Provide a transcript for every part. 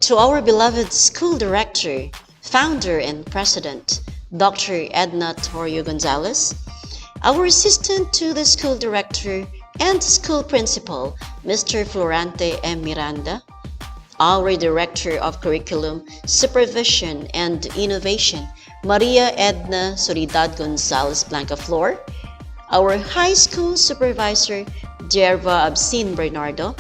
To our beloved school director, founder and president, Dr. Edna Torrio Gonzalez, our assistant to the school director and school principal, Mr. Florante M. Miranda, our director of curriculum, supervision and innovation, Maria Edna Soledad Gonzalez Blancaflor, our high school supervisor, Jerva Absin Bernardo,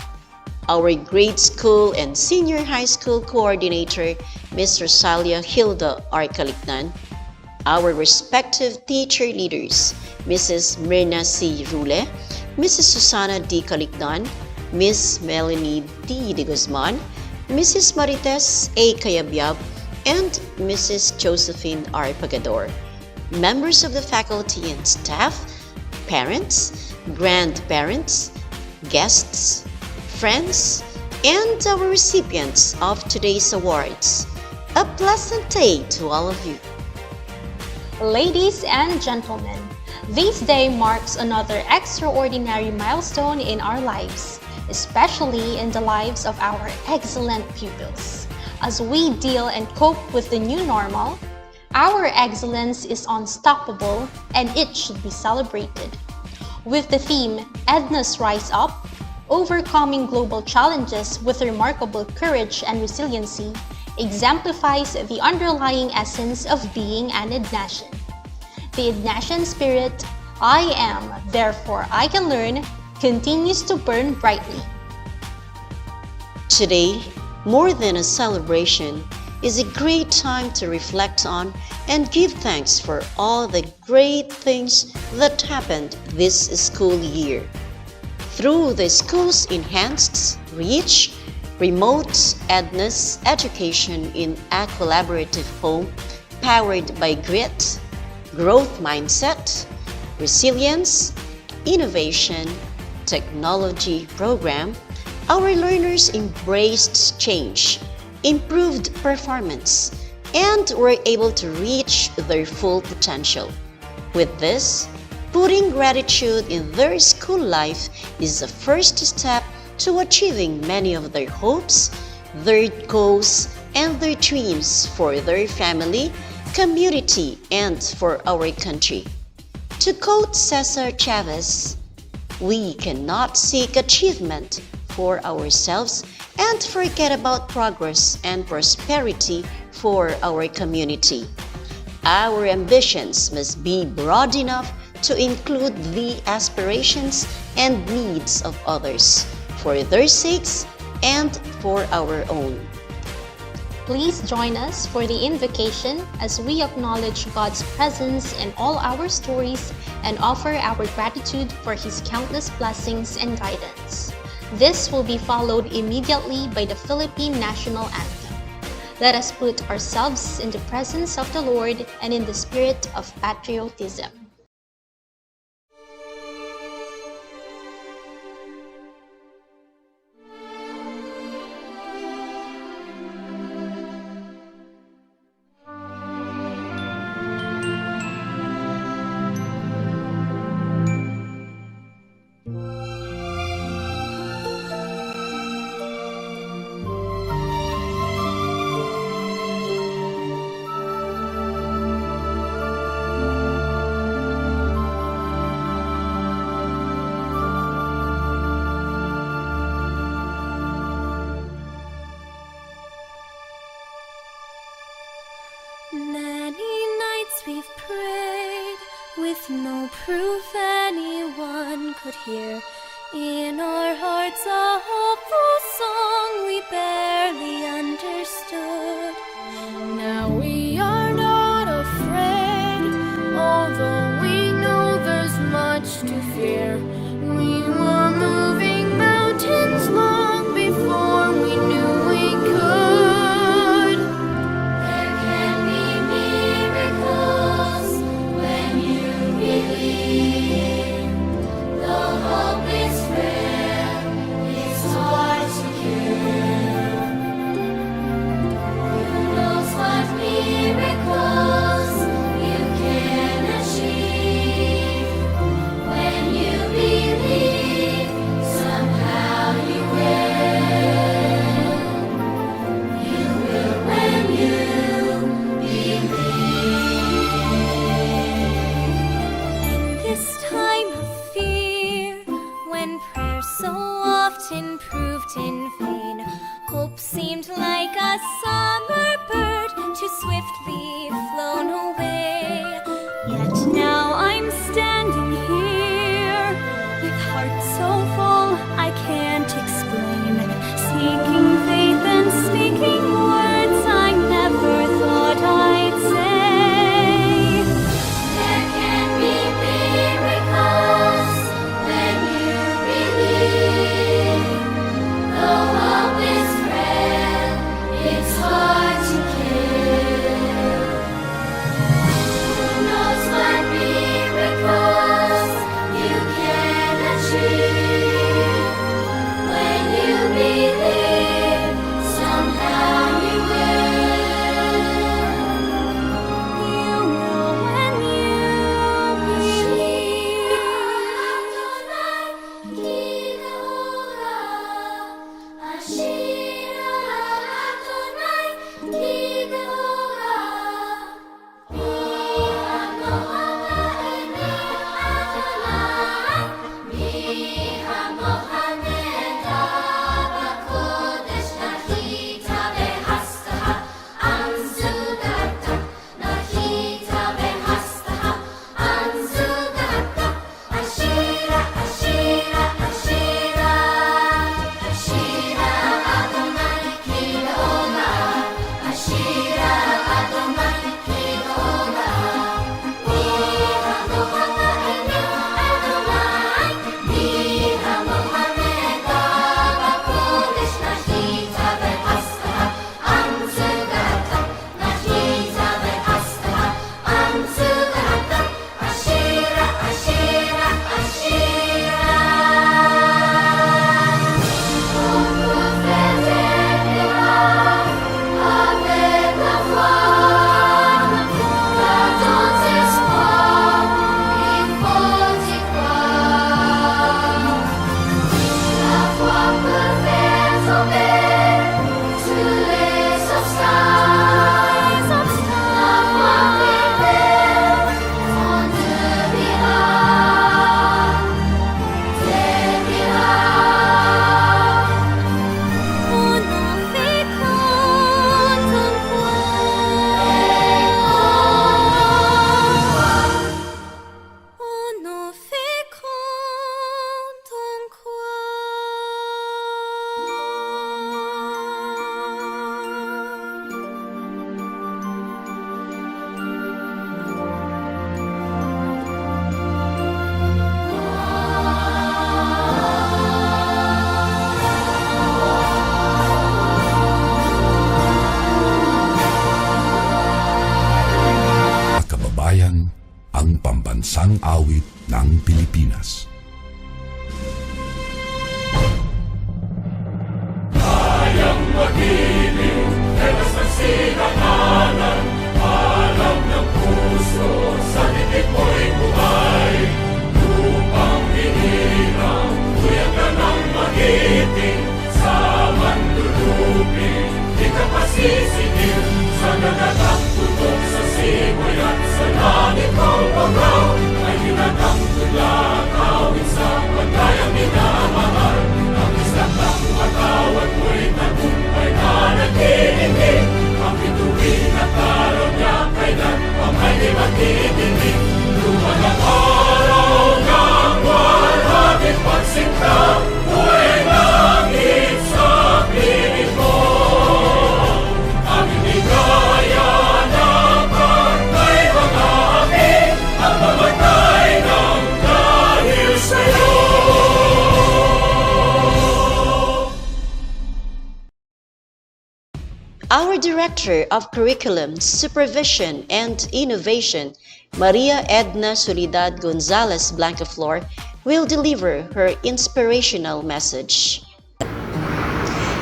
our grade school and senior high school coordinator, Ms. Rosalia Hilda R. Calignan, our respective teacher leaders, Mrs. Myrna C. Rule, Mrs. Susana D. Calignan, Ms. Melanie D. De Guzman, Mrs. Marites A. Cayabyab, and Mrs. Josephine R. Pagador, members of the faculty and staff, parents, grandparents, guests, friends, and our recipients of today's awards. A pleasant day to all of you. Ladies and gentlemen, this day marks another extraordinary milestone in our lives, especially in the lives of our excellent pupils. As we deal and cope with the new normal, our excellence is unstoppable and it should be celebrated. With the theme, Ednas Rise Up, overcoming global challenges with remarkable courage and resiliency, exemplifies the underlying essence of being an Ednasian. The Ednasian spirit, I am, therefore I can learn, continues to burn brightly. Today, more than a celebration, is a great time to reflect on and give thanks for all the great things that happened this school year. Through the school's enhanced reach, remote Ednas education in a collaborative home powered by grit, growth mindset, resilience, innovation, technology program, our learners embraced change, improved performance, and were able to reach their full potential. With this, putting gratitude in their school life is the first step to achieving many of their hopes, their goals, and their dreams for their family, community, and for our country. To quote Cesar Chavez, "We cannot seek achievement for ourselves and forget about progress and prosperity for our community. Our ambitions must be broad enough to include the aspirations and needs of others, for their sakes and for our own." Please join us for the invocation as we acknowledge God's presence in all our stories and offer our gratitude for His countless blessings and guidance. This will be followed immediately by the Philippine National Anthem. Let us put ourselves in the presence of the Lord and in the spirit of patriotism. Many nights we've prayed with no proof anyone could hear. In our hearts a hopeful song we barely understood. Now we are not afraid, although we know there's much to fear. We were moving mountains long before we knew we could. There can be miracles when you believe. The hope is rare, it's hard to cure. seemed like a summer bird too swiftly flown away. Yet now I'm standing here with heart so full I can't explain, seeking faith and speaking words I never thought I'd say. There can be miracles when you believe. Though hope is frail, it's hard to kill. Who knows what miracles you can achieve? When you believe, somehow you will. You know when you believe. Ang pambansang awit ng Pilipinas. Kayang magiliw, Ednas ng sinangalan, alam ng puso, sa titik mo'y buhay. Lupang hinirang, tuyag ka ng magiting, sa manlulupin, di ka pasisingil, sa nagatak tutok sa simoy at sa langit mong pagaw, ay hinatang tula, kawin sa paglayang minamahal. Ang islang ng matawad mo'y tagumpay na nagtitingin, ang bituin at araw niya kailan pang ay di magtitingin. Luman ang araw ng walhaging pagsinta, buhay langit sa piling mo. Ang inigaya na pagkay mga api, ang mamatay ng dahil sa'yo. Our Director of Curriculum, Supervision, and Innovation, Maria Edna Soledad Gonzalez Blancaflor, will deliver her inspirational message.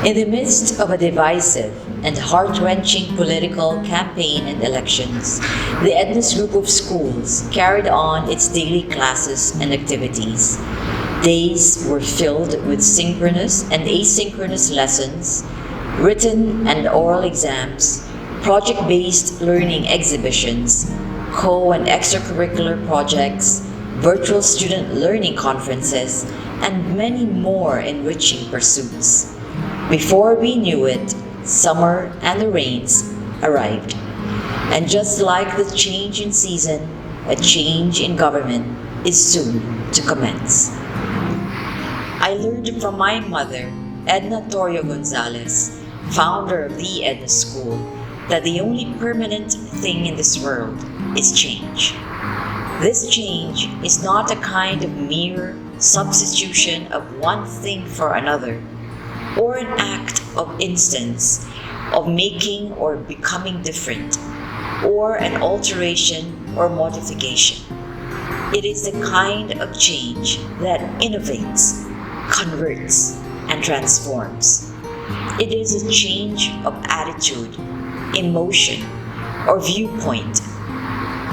In the midst of a divisive and heart-wrenching political campaign and elections, the Ednas group of schools carried on its daily classes and activities. Days were filled with synchronous and asynchronous lessons, written and oral exams, project-based learning exhibitions, co- and extracurricular projects, virtual student learning conferences, and many more enriching pursuits. Before we knew it, summer and the rains arrived. And just like the change in season, a change in government is soon to commence. I learned from my mother, Edna Torrio Gonzalez, founder of the Ednas School, that the only permanent thing in this world is change. This change is not a kind of mere substitution of one thing for another, or an act of instance of making or becoming different, or an alteration or modification. It is the kind of change that innovates, converts, and transforms. It is a change of attitude, emotion, or viewpoint.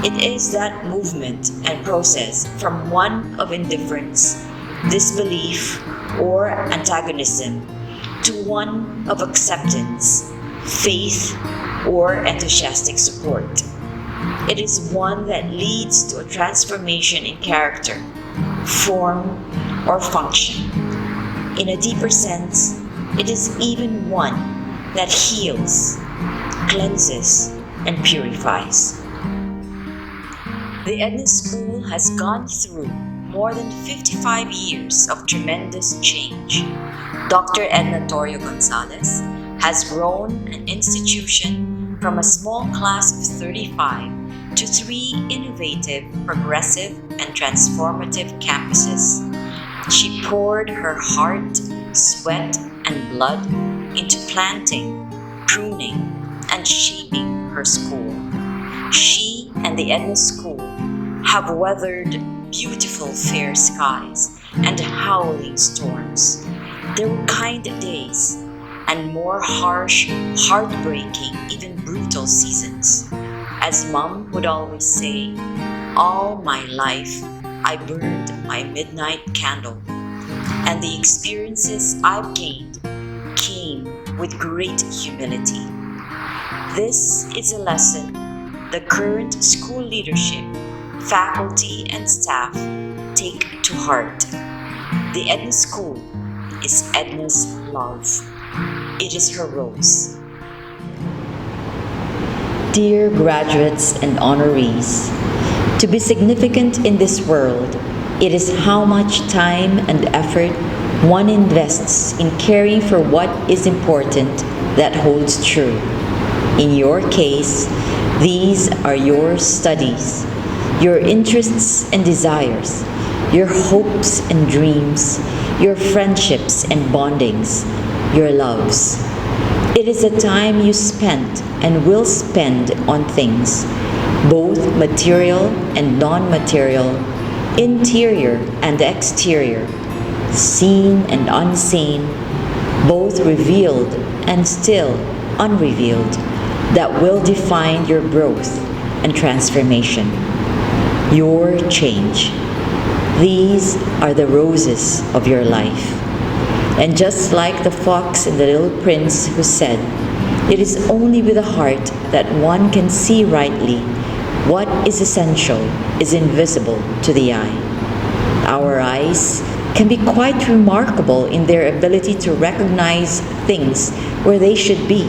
It is that movement and process from one of indifference, disbelief, or antagonism to one of acceptance, faith, or enthusiastic support. It is one that leads to a transformation in character, form, or function. In a deeper sense, it is even one that heals, cleanses, and purifies. The Ednas School has gone through more than 55 years of tremendous change. Dr. Edna Torrio Gonzalez has grown an institution from a small class of 35 to 3 innovative, progressive, and transformative campuses. She poured her heart, sweat, and blood into planting, pruning, and shaping her school. She and the Ednas School have weathered beautiful fair skies and howling storms. There were kind days and more harsh, heartbreaking, even brutal seasons. As Mom would always say, all my life I burned my midnight candle, and the experiences I've gained came with great humility. This is a lesson the current school leadership, faculty, and staff take to heart. The Ednas School is Edna's love. It is her rose. Dear graduates and honorees, to be significant in this world, it is how much time and effort one invests in caring for what is important that holds true. In your case, these are your studies, your interests and desires, your hopes and dreams, your friendships and bondings, your loves. It is a time you spent and will spend on things, both material and non-material, interior and exterior, seen and unseen, both revealed and still unrevealed, that will define your growth and transformation, your change. These are the roses of your life. And just like the fox and the little prince who said, it is only with the heart that one can see rightly what is essential is invisible to the eye. Our eyes can be quite remarkable in their ability to recognize things where they should be.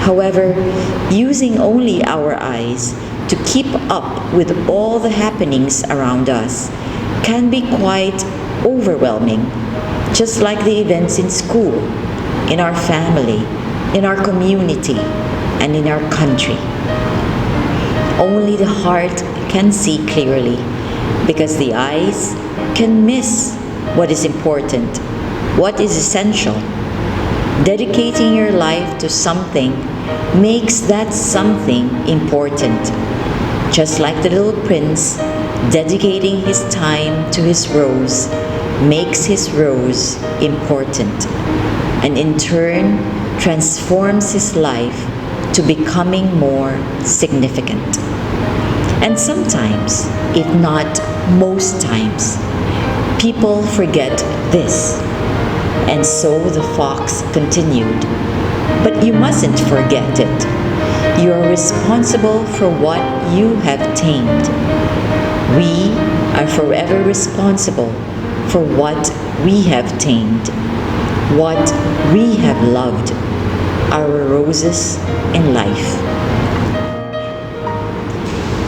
However, using only our eyes to keep up with all the happenings around us can be quite overwhelming, just like the events in school, in our family, in our community, and in our country. Only the heart can see clearly, because the eyes can miss what is important, what is essential. Dedicating your life to something makes that something important. Just like the little prince, dedicating his time to his rose makes his rose important, and in turn transforms his life to becoming more significant. And sometimes, if not most times, people forget this. And so the fox continued, "But you mustn't forget it. You are responsible for what you have tamed. We are forever responsible for what we have tamed. what we have loved, our roses in life.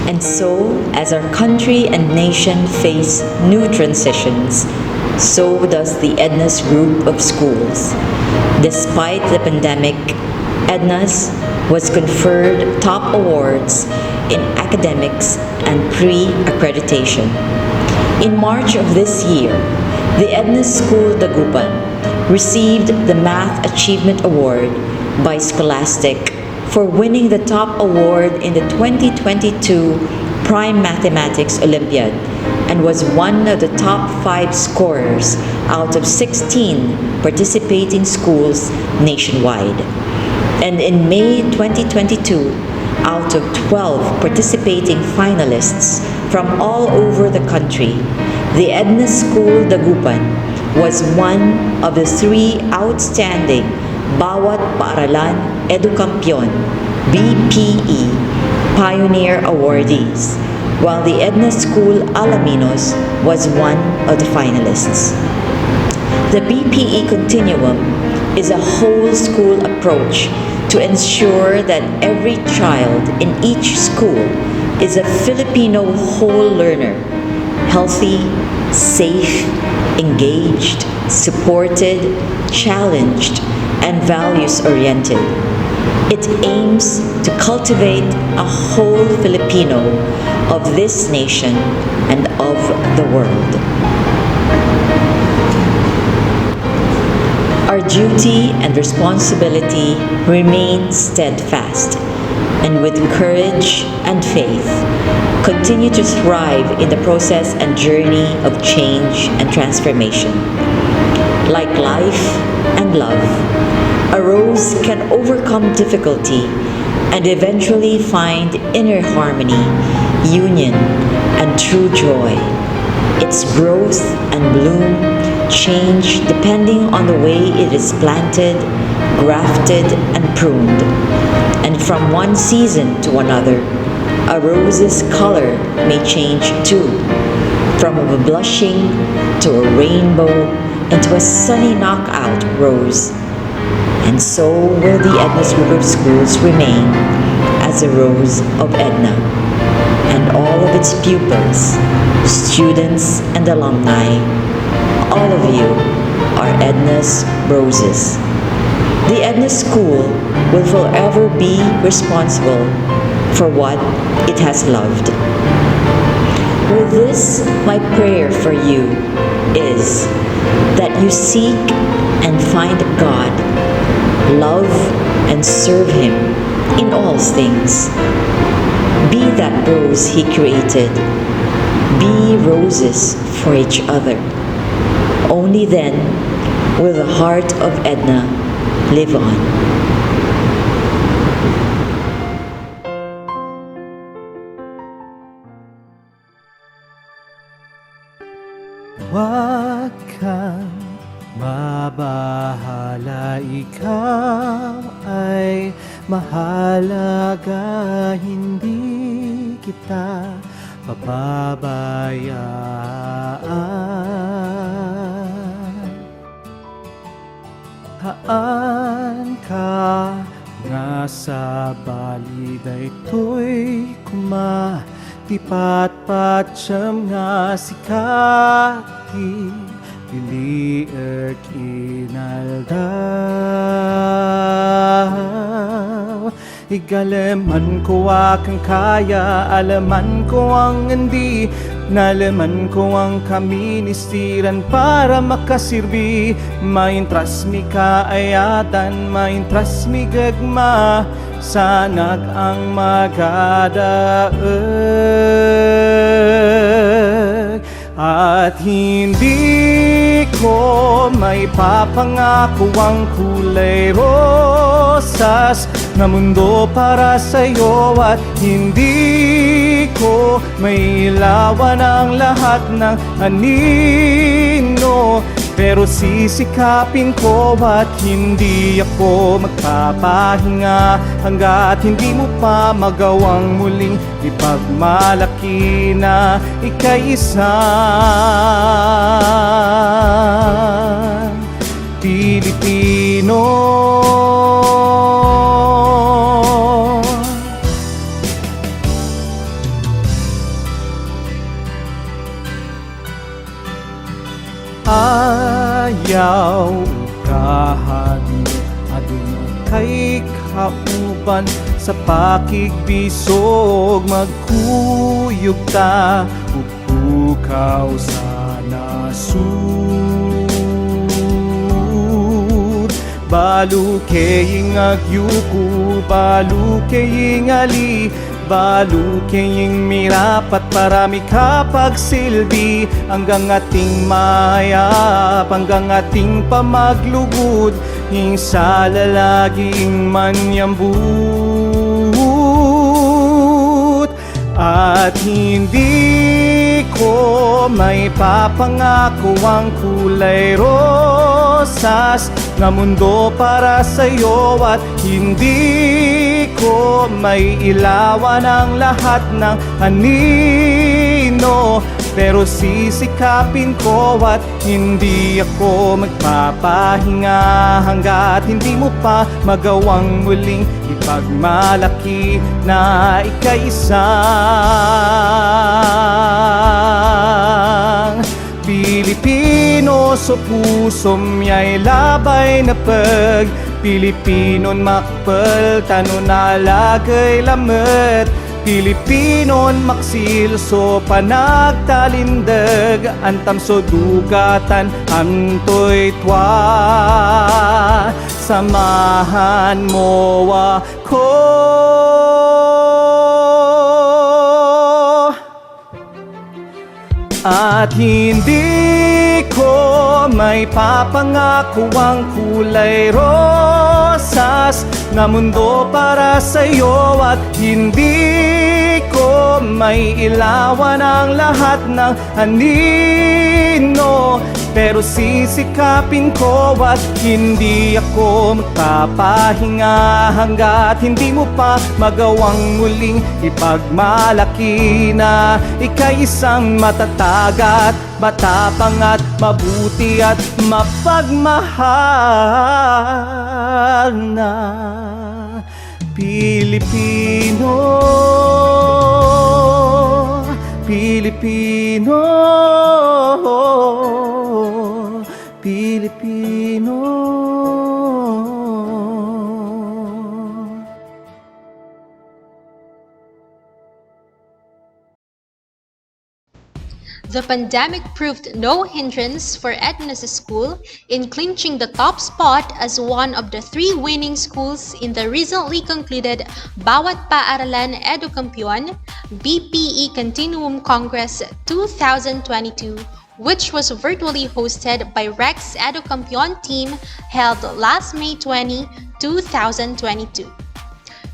And so, as our country and nation face new transitions, so does the Ednas group of schools. Despite the pandemic, Ednas was conferred top awards in academics and pre-accreditation. In March of this year, the Ednas School DAGUPAN received the Math Achievement Award by Scholastic for winning the top award in the 2022 Prime Mathematics Olympiad and was one of the top 5 scorers out of 16 participating schools nationwide. And in May 2022, out of 12 participating finalists from all over the country, the Ednas School DAGUPAN was one of the 3 outstanding Bawat Paaralan Edukampiyon BPE Pioneer Awardees, while the Ednas School Alaminos was one of the finalists. The BPE Continuum is a whole school approach to ensure that every child in each school is a Filipino whole learner, healthy, safe, engaged, supported, challenged, and values-oriented. It aims to cultivate a whole Filipino of this nation and of the world. Our duty and responsibility remain steadfast, and with courage and faith, continue to thrive in the process and journey of change and transformation. Like life and love, a rose can overcome difficulty and eventually find inner harmony, union, and true joy. Its growth and bloom change depending on the way it is planted, grafted, and pruned. And from one season to another, a rose's color may change too, from a blushing to a rainbow and to a sunny knockout rose. And so will the Ednas group of schools remain as a rose of Edna, and all of its pupils, students, and alumni, all of you are Edna's roses. The Edna School will forever be responsible for what it has loved. With this, my prayer for you is that you seek and find God, love and serve Him in all things. Be that rose He created. Be roses for each other. Only then will the heart of Edna live on. Huwag kang mabahala, ikaw ay mahalaga, hindi kita pababayaan. Haan ka nga sa balid ay to'y kumatipat-pat siyam nga sikati pili inaldaw. Igalaman ko akang kaya, alaman ko ang hindi, nalaman ko ang kaministiran para makasirbi. Maintras mi kaayatan, maintras mi gagma, sanag ang magadaag. At hindi ko may papangako ang kulay rosas na mundo para sa'yo, at hindi ko may ilawan ang lahat ng anino. Pero sisikapin ko at hindi ako magpapahinga hanggat hindi mo pa magawang muling ipagmalaki na ika'y isa. Pilit Pilipino. Ayaw kahadlo aduna kay kauban sa pakigbisog magkuyog ta upukaw sa nasud balu kaying agyuko balu kaying ali balu kaying mirapat parami kapag silbi hanggang ating mayap hanggang ating pamaglugod hing sa lalaging manyambut at hindi ko may papangako ang kulay rosas na mundo para sa'yo at hindi ko may ilawan ang lahat ng anino pero sisikapin ko at hindi ako magpapahinga hanggat hindi mo pa magawang muling ipagmalaki na ika'y isang Pilipino sa pusom ya'y labay na pag Pilipinon makpal tanon na lagay lamet Pilipinon maksil so panagtalindag antam so dugatan antoy twa samahan mo ako at hindi ko may papangako ang kulay rosas na mundo para sa'yo at hindi ko may ilawan ang lahat ng anino pero sisikapin ko at hindi ako magpapahinga hanggat hindi mo pa magawang muling ipagmalaki na ika'y isang matatag at matapang at mabuti at mapagmahal na Pilipino Pilipino Pilipino The pandemic proved no hindrance for Ednas School in clinching the top spot as one of the 3 winning schools in the recently concluded Bawat Paaralan Edukampion BPE Continuum Congress 2022, which was virtually hosted by Rex Edukampion team held last May 20, 2022.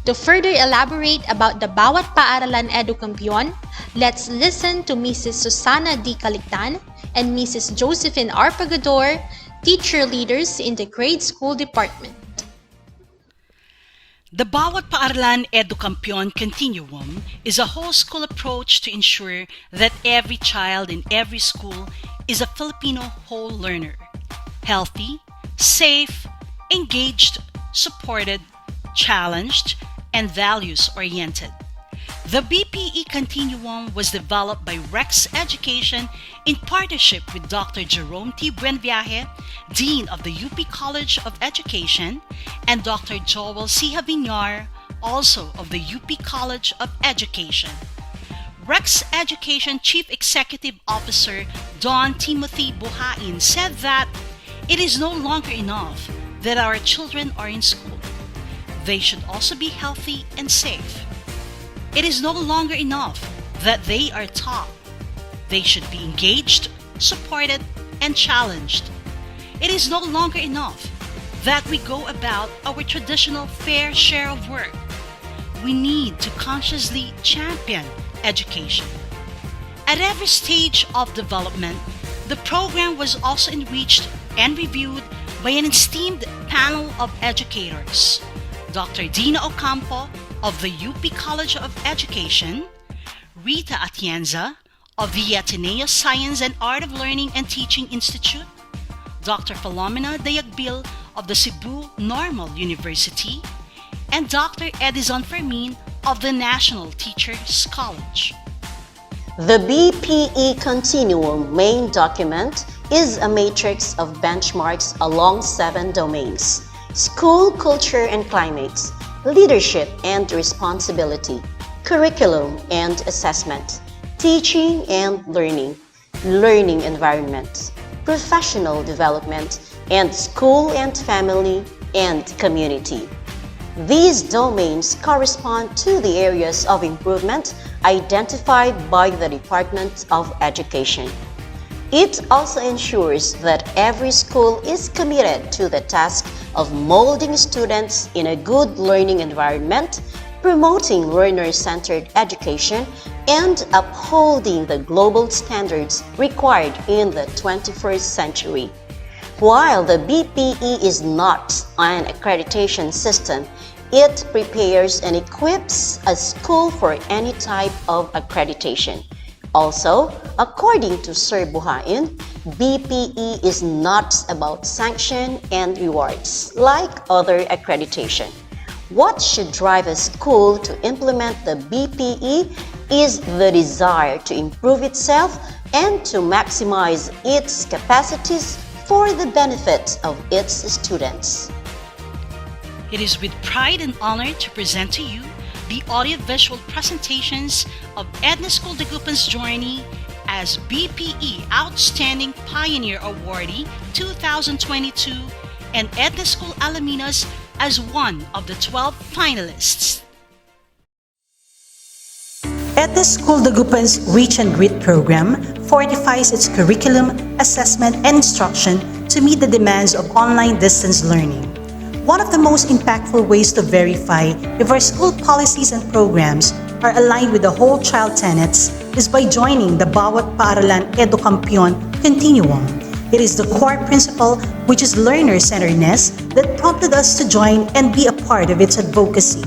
To further elaborate about the Bawat Paaralan Edukampion, let's listen to Mrs. Susana D. Calictan and Mrs. Josephine R. Pagador, teacher leaders in the grade school department. The Bawat Paaralan Edukampion Continuum is a whole school approach to ensure that every child in every school is a Filipino whole learner, healthy, safe, engaged, supported, challenged, and values-oriented. The BPE Continuum was developed by Rex Education in partnership with Dr. Jerome T. Buenviaje, Dean of the UP College of Education, and Dr. Joel C. Haviñar, also of the UP College of Education. Rex Education Chief Executive Officer Don Timothy Buhain said that it is no longer enough that our children are in school. They should also be healthy and safe. It is no longer enough that they are taught. They should be engaged, supported, and challenged. It is no longer enough that we go about our traditional fair share of work. We need to consciously champion education. At every stage of development, the program was also enriched and reviewed by an esteemed panel of educators. Dr. Dina Ocampo of the UP College of Education, Rita Atienza of the Ateneo Science and Art of Learning and Teaching Institute, Dr. Philomena Dayagbil of the Cebu Normal University, and Dr. Edison Fermin of the National Teachers College. The BPE Continuum main document is a matrix of benchmarks along 7 domains: school culture and climate, leadership and responsibility, curriculum and assessment, teaching and learning, learning environment, professional development, and school and family and community. These domains correspond to the areas of improvement identified by the Department of Education. It also ensures that every school is committed to the task of molding students in a good learning environment, promoting learner-centered education, and upholding the global standards required in the 21st century. While the BPE is not an accreditation system, it prepares and equips a school for any type of accreditation. Also, according to Sir Buhain, BPE is not about sanction and rewards like other accreditation. What should drive a school to implement the BPE is the desire to improve itself and to maximize its capacities for the benefit of its students. It is with pride and honor to present to you the audio-visual presentations of Ednas School DAGUPAN's journey as BPE Outstanding Pioneer Awardee 2022 and Ednas School Alaminos as one of the 12 finalists. Ednas School DAGUPAN's Reach and Grit program fortifies its curriculum, assessment, and instruction to meet the demands of online distance learning. One of the most impactful ways to verify if our school policies and programs are aligned with the whole child tenets is by joining the Bawat Paaralan Edukampiyon Continuum. It is the core principle, which is learner-centeredness, that prompted us to join and be a part of its advocacy.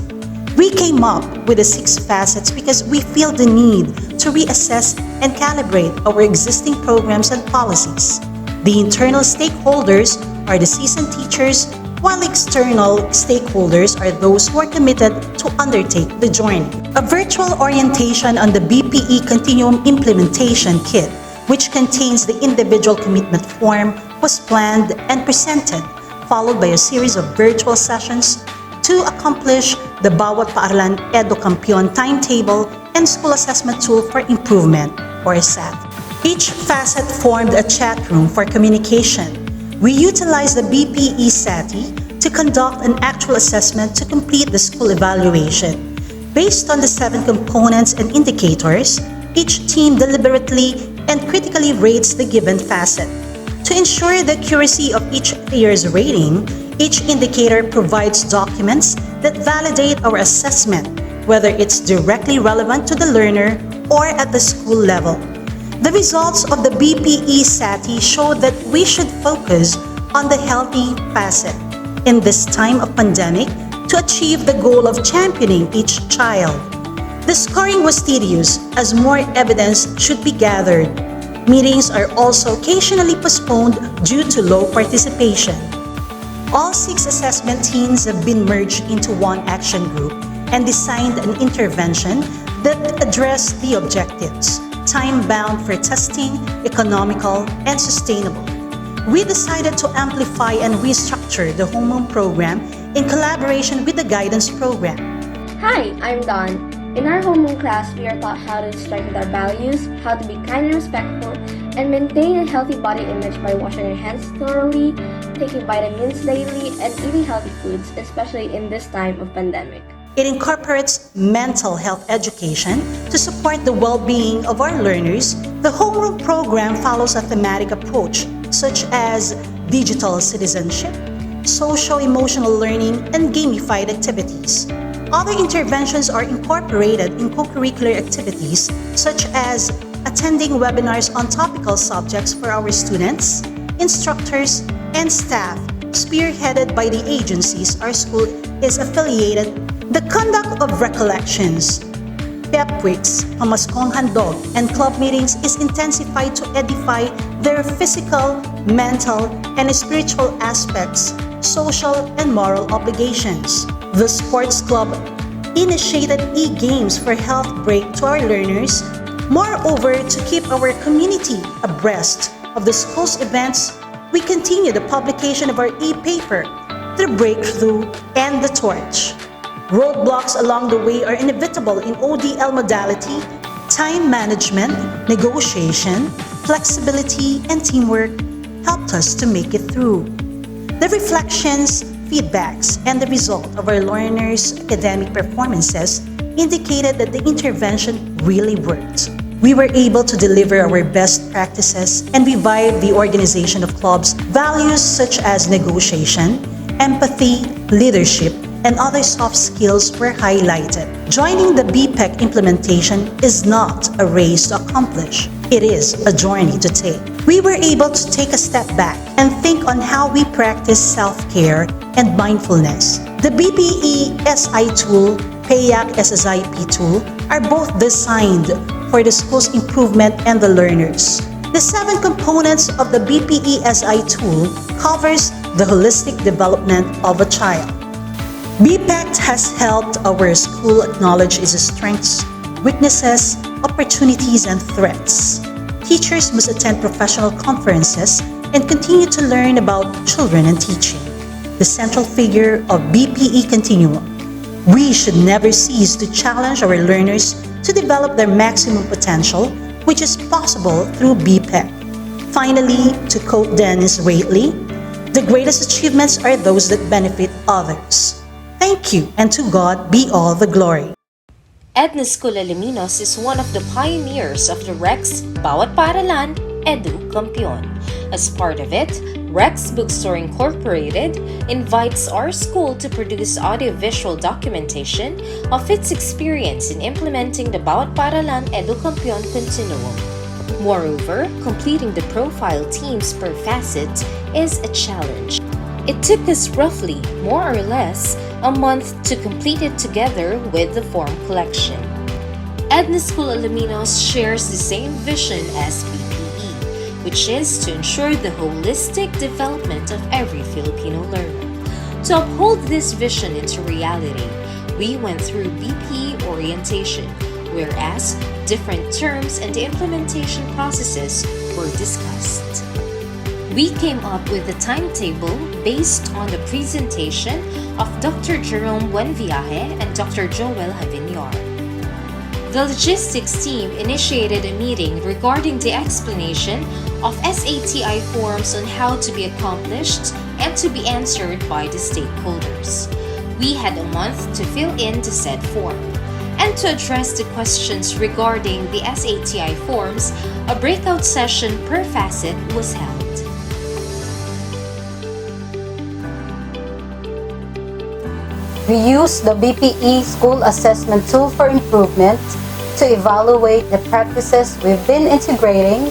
We came up with the 6 facets because we feel the need to reassess and calibrate our existing programs and policies. The internal stakeholders are the seasoned teachers, while external stakeholders are those who are committed to undertake the journey. A virtual orientation on the BPE Continuum Implementation Kit, which contains the individual commitment form, was planned and presented, followed by a series of virtual sessions to accomplish the Bawat Paaralan Edukampiyon timetable and school assessment tool for improvement, or SAT. Each facet formed a chat room for communication. We utilized the BPE SATI to conduct an actual assessment to complete the school evaluation. Based on the 7 components and indicators, each team deliberately and critically rates the given facet. To ensure the accuracy of each tier's rating, each indicator provides documents that validate our assessment, whether it's directly relevant to the learner or at the school level. The results of the BPE SATI show that we should focus on the healthy facet in this time of pandemic to achieve the goal of championing each child. The scoring was tedious as more evidence should be gathered. Meetings are also occasionally postponed due to low participation. All 6 assessment teams have been merged into one action group and designed an intervention that addressed the objectives: time-bound for testing, economical, and sustainable. We decided to amplify and restructure the homeroom program in collaboration with the guidance program. Hi, I'm Dawn. In our homeroom class, we are taught how to strengthen our values, how to be kind and respectful, and maintain a healthy body image by washing our hands thoroughly, taking vitamins daily, and eating healthy foods, especially in this time of pandemic. It incorporates mental health education to support the well-being of our learners. The homeroom program follows a thematic approach such as digital citizenship, social-emotional learning, and gamified activities. Other interventions are incorporated in co-curricular activities such as attending webinars on topical subjects for our students, instructors, and staff, spearheaded by the agencies our school is affiliated. The conduct of recollections, pep weeks, pamaskong handog, and club meetings is intensified to edify their physical, mental, and spiritual aspects, social and moral obligations. The sports club initiated e-games for health break to our learners. Moreover, to keep our community abreast of the school's events, we continue the publication of our e-paper, The Breakthrough and The Torch. Roadblocks along the way are inevitable in ODL modality. Time management, negotiation, flexibility, and teamwork helped us to make it through. The reflections, feedbacks, and the result of our learners' academic performances indicated that the intervention really worked. We were able to deliver our best practices and revive the organization of clubs' values such as negotiation, empathy, leadership, and other soft skills were highlighted. Joining the BPEC implementation is not a race to accomplish. It is a journey to take. We were able to take a step back and think on how we practice self-care and mindfulness. The BPE SI tool, PAYAC SSIP tool are both designed for the school's improvement and the learners. The 7 components of the BPE SI tool covers the holistic development of a child. BPEC has helped our school acknowledge its strengths, weaknesses, opportunities, and threats. Teachers must attend professional conferences and continue to learn about children and teaching, the central figure of BPE Continuum. We should never cease to challenge our learners to develop their maximum potential, which is possible through BPEC. Finally, to quote Dennis Waitley, the greatest achievements are those that benefit others. Thank you, and to God be all the glory. Ednas School Alaminos is one of the pioneers of the Rex Bawat Paaralan Edu Kampiyon. As part of it, Rex Bookstore Incorporated invites our school to produce audiovisual documentation of its experience in implementing the Bawat Paaralan Edu Kampiyon continuum. Moreover, completing the profile teams per facet is a challenge. It took us roughly, more or less, a month to complete it together with the form collection. Ednas School Alaminos shares the same vision as BPE, which is to ensure the holistic development of every Filipino learner. To uphold this vision into reality, we went through BPE orientation, whereas different terms and the implementation processes were discussed. We came up with a timetable based on the presentation of Dr. Jerome Buenviaje and Dr. Joel Javinior. The logistics team initiated a meeting regarding the explanation of SATI forms on how to be accomplished and to be answered by the stakeholders. We had a month to fill in the said form. And to address the questions regarding the SATI forms, a breakout session per facet was held. We use the BPE School Assessment Tool for Improvement to evaluate the practices we've been integrating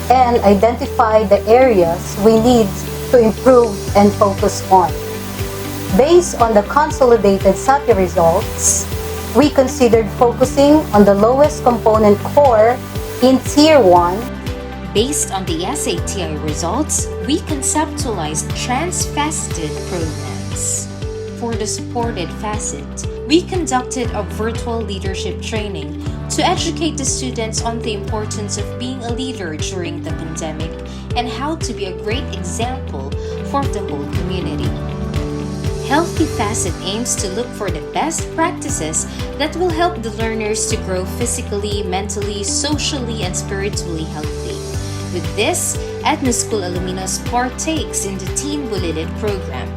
and identify the areas we need to improve and focus on. Based on the consolidated SATI results, we considered focusing on the lowest component core in Tier 1. Based on the SATI results, we conceptualized trans-faceted programs. For the supported facet, we conducted a virtual leadership training to educate the students on the importance of being a leader during the pandemic and how to be a great example for the whole community. Healthy Facet aims to look for the best practices that will help the learners to grow physically, mentally, socially, and spiritually healthy. With this, Ednas School Alaminos partakes in the Teen Bulleted program,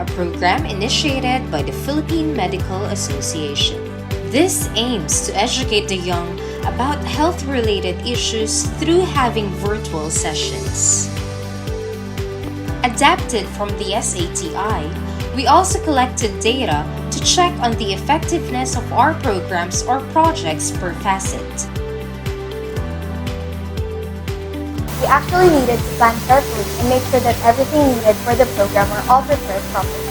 a program initiated by the Philippine Medical Association. This aims to educate the young about health-related issues through having virtual sessions. Adapted from the SATI, we also collected data to check on the effectiveness of our programs or projects per facet. We actually needed to plan carefully and make sure that everything needed for the program were all prepared properly.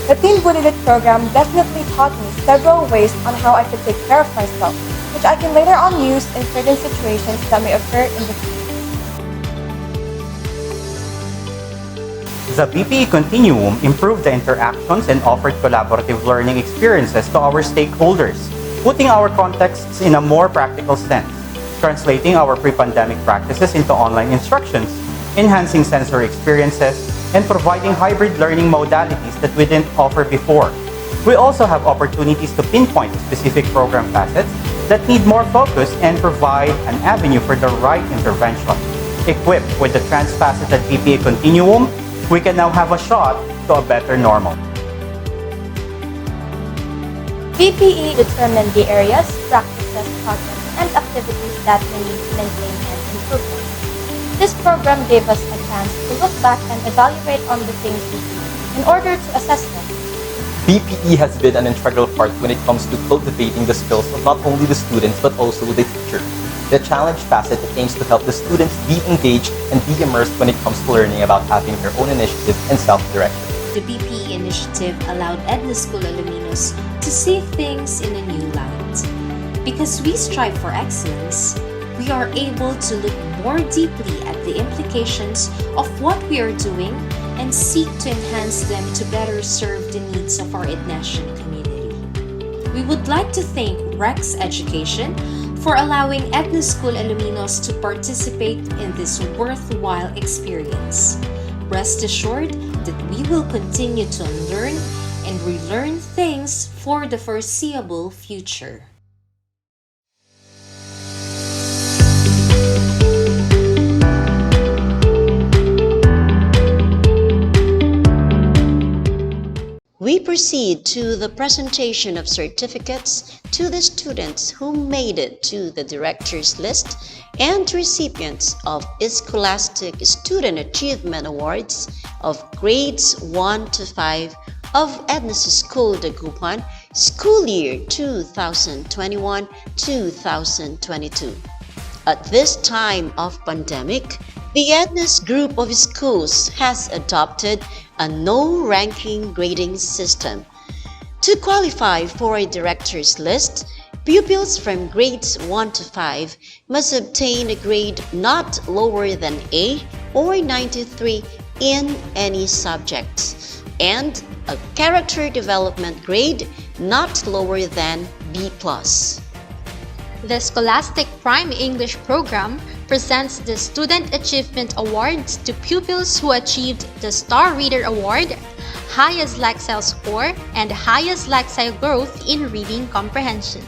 The Teen Bulleted program definitely taught me several ways on how I could take care of myself, which I can later on use in certain situations that may occur in the future. The BPE Continuum improved the interactions and offered collaborative learning experiences to our stakeholders, putting our contexts in a more practical sense, translating our pre-pandemic practices into online instructions, enhancing sensory experiences, and providing hybrid learning modalities that we didn't offer before. We also have opportunities to pinpoint specific program facets that need more focus and provide an avenue for the right intervention. Equipped with the transfaceted BPA Continuum, we can now have a shot to a better normal. BPE determined the areas, practices, projects, and activities that we need to maintain and improve. This program gave us a chance to look back and evaluate on the things we do in order to assess them. BPE has been an integral part when it comes to cultivating the skills of not only the students but also the teacher. The challenge facet aims to help the students be engaged and be immersed when it comes to learning about having their own initiative and self-direction. The BPE initiative allowed Ednas School alumnus to see things in a new light. Because we strive for excellence, we are able to look more deeply at the implications of what we are doing and seek to enhance them to better serve the needs of our Ednasian community. We would like to thank Rex Education for allowing Ednas School alumnus to participate in this worthwhile experience. Rest assured that we will continue to unlearn and relearn things for the foreseeable future. We proceed to the presentation of certificates to the students who made it to the director's list and recipients of Scholastic Student Achievement Awards of grades 1 to 5 of Ednas School DAGUPAN school year 2021-2022. At this time of pandemic, the Ednas group of schools has adopted a no-ranking grading system. To qualify for a director's list, pupils from grades 1 to 5 must obtain a grade not lower than A or 93 in any subjects, and a character development grade not lower than B+. The Scholastic Prime English program presents the Student Achievement Awards to pupils who achieved the Star Reader Award, highest Lexile score, and highest Lexile growth in reading comprehension.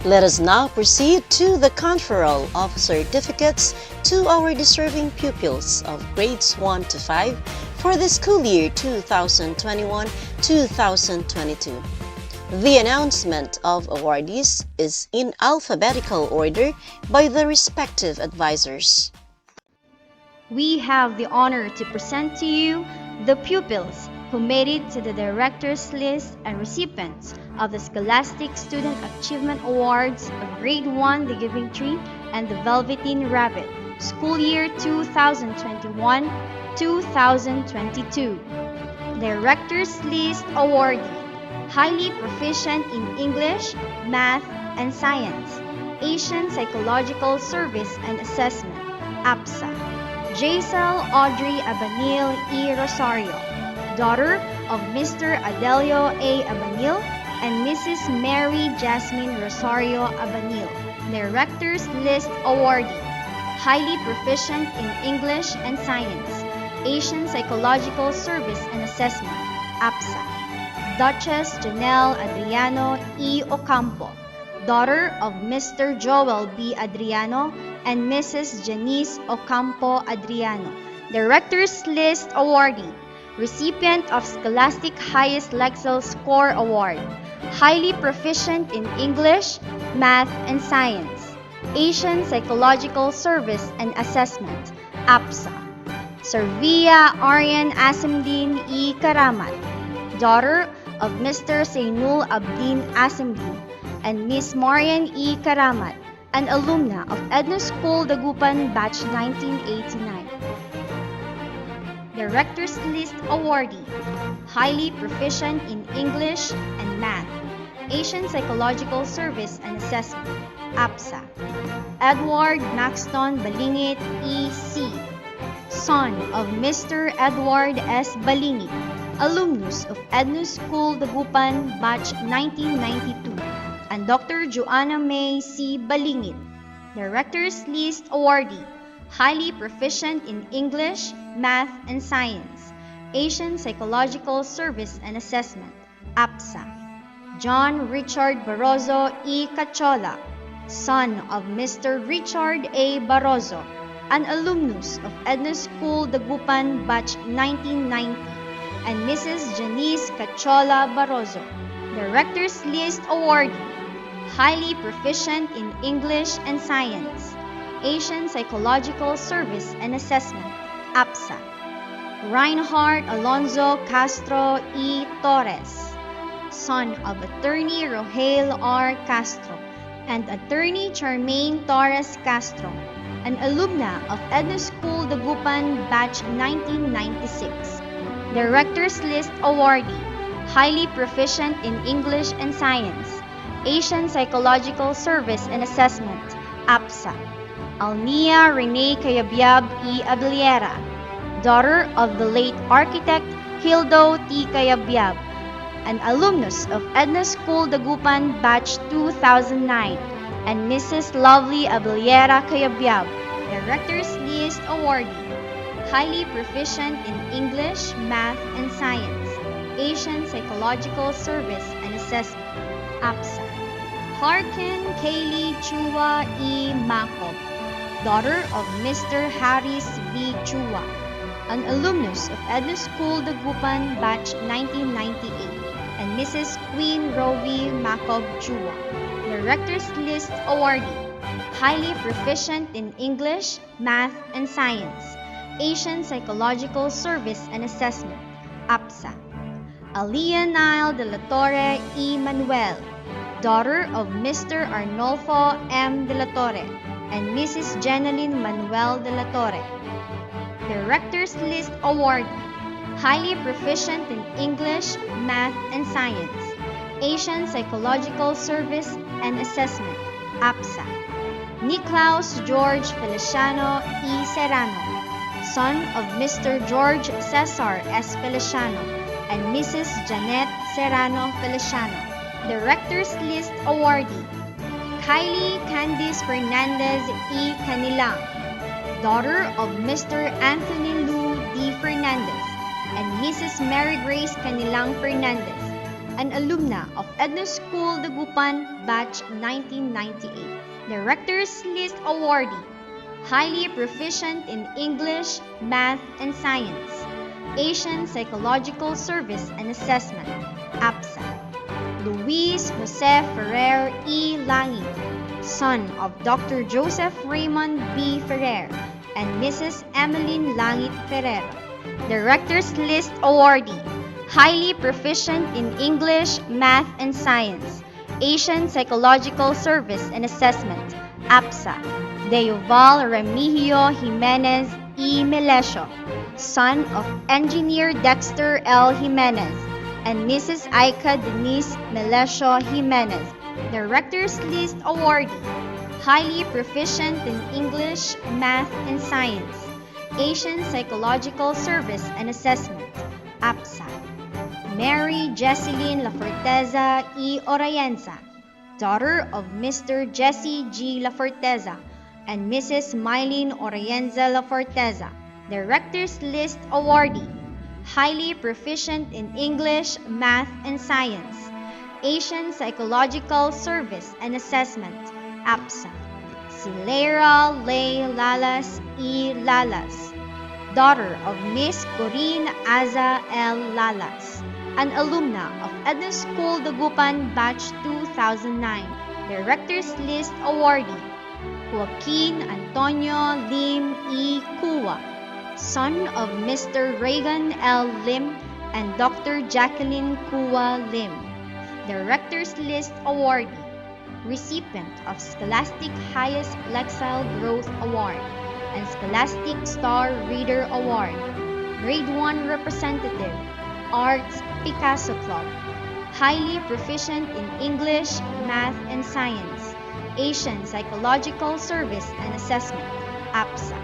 Let us now proceed to the conferral of certificates to our deserving pupils of grades 1 to 5 for the school year 2021-2022. The announcement of awardees is in alphabetical order by the respective advisors. We have the honor to present to you the pupils who made it to the director's list and recipients of the Scholastic Student Achievement Awards of Grade 1 The Giving Tree and the Velveteen Rabbit, school year 2021-2022. Director's List Awardee: highly proficient in English, Math, and Science, Asian Psychological Service and Assessment, APSA. Jaisal Audrey Abanil E. Rosario, daughter of Mr. Adelio A. Abanil and Mrs. Mary Jasmine Rosario Abanil. Director's List Awardee: highly proficient in English and Science, Asian Psychological Service and Assessment, APSA. Duchess Janelle Adriano E. Ocampo, daughter of Mr. Joel B. Adriano and Mrs. Janice Ocampo Adriano. Director's List Awardee: recipient of Scholastic Highest Lexile Score Award, highly proficient in English, Math, and Science, Asian Psychological Service and Assessment, APSA. Servia Aryan Asimdin E. Karamat, daughter of Mr. Zainul Abdin Asimdin and Miss Marian E. Karamat, an alumna of Ednas School DAGUPAN Batch 1989. Director's List Awardee: highly proficient in English and Math, Asian Psychological Service and Assessment, APSA. Edward Maxton Balingit E.C., son of Mr. Edward S. Balingit, alumnus of Ednas School, Dagupan, batch 1992, and Dr. Joanna May C. Balingit, Director's List awardee, highly proficient in English, Math, and Science, Asian Psychological Service and Assessment, APSA. John Richard Barroso E. Cachola, son of Mr. Richard A. Barroso, an alumnus of Ednas School, Dagupan, batch 1990, and Mrs. Janice Cachola Barroso, Director's List awardee, highly proficient in English and Science, Asian Psychological Service and Assessment, APSA. Reinhard Alonzo Castro E. Torres, son of Attorney Rohel R. Castro and Attorney Charmaine Torres Castro, an alumna of Ednas School, Dagupan, batch 1996. Director's List awardee, highly proficient in English and Science, Asian Psychological Service and Assessment, APSA. Alnia Rene Cayabyab E. Abellera, daughter of the late architect Hildo T. Cayabyab, an alumnus of Ednas School, Dagupan, batch 2009, and Mrs. Lovely Abellera Cayabyab, Director's List awardee, highly proficient in English, Math, and Science, Asian Psychological Service and Assessment, APSA. Harkin Kaylee Chua E. Makob, daughter of Mr. Harris V. Chua, an alumnus of Ednas School, Dagupan, batch 1998, and Mrs. Queen Rovi Makob Chua, Director's List awardee, highly proficient in English, Math, and Science, Asian Psychological Service and Assessment, APSA. Alia Nile de la Torre E. Manuel, daughter of Mr. Arnolfo M. de la Torre and Mrs. Jeneline Manuel de la Torre, Director's List awardee, highly proficient in English, Math, and Science, Asian Psychological Service and Assessment, APSA. Niklaus George Feliciano E. Serrano, son of Mr. George Cesar S. Feliciano and Mrs. Janet Serrano Feliciano, Director's List awardee, Kylie Candice Fernandez E. Canilang, daughter of Mr. Anthony Lou D. Fernandez and Mrs. Mary Grace Canilang Fernandez, an alumna of Ednas School, Dagupan, batch 1998, Director's List awardee, highly proficient in English, Math, and Science, Asian Psychological Service and Assessment, APSA. Luis Jose Ferrer E. Langit, son of Dr. Joseph Raymond B. Ferrer and Mrs. Emmeline Langit Ferrer, Director's List awardee, highly proficient in English, Math, and Science, Asian Psychological Service and Assessment, APSA. Deoval Remigio Jimenez E. Melesio, son of Engineer Dexter L. Jimenez and Mrs. Aika Denise Melesio Jimenez, Director's List awardee, highly proficient in English, Math, and Science, Asian Psychological Service and Assessment, APSA. Mary Jesseline Laforteza E. Orayenza, daughter of Mr. Jesse G. Laforteza and Mrs. Mylene Orayenza Laforteza, Director's List awardee, highly proficient in English, Math, and Science, Asian Psychological Service and Assessment, APSA. Silera Lay Lalas E. Lalas, daughter of Miss Corinne Aza L. Lalas, an alumna of Ednas School, Dagupan, batch 2009, Director's List awardee, Joaquin Antonio Lim E. Kua, son of Mr. Reagan L. Lim and Dr. Jacqueline Kua Lim, Director's List awardee, recipient of Scholastic Highest Lexile Growth Award and Scholastic Star Reader Award, Grade 1 Representative, Arts Picasso Club, highly proficient in English, Math, and Science, Asian Psychological Service and Assessment, APSA.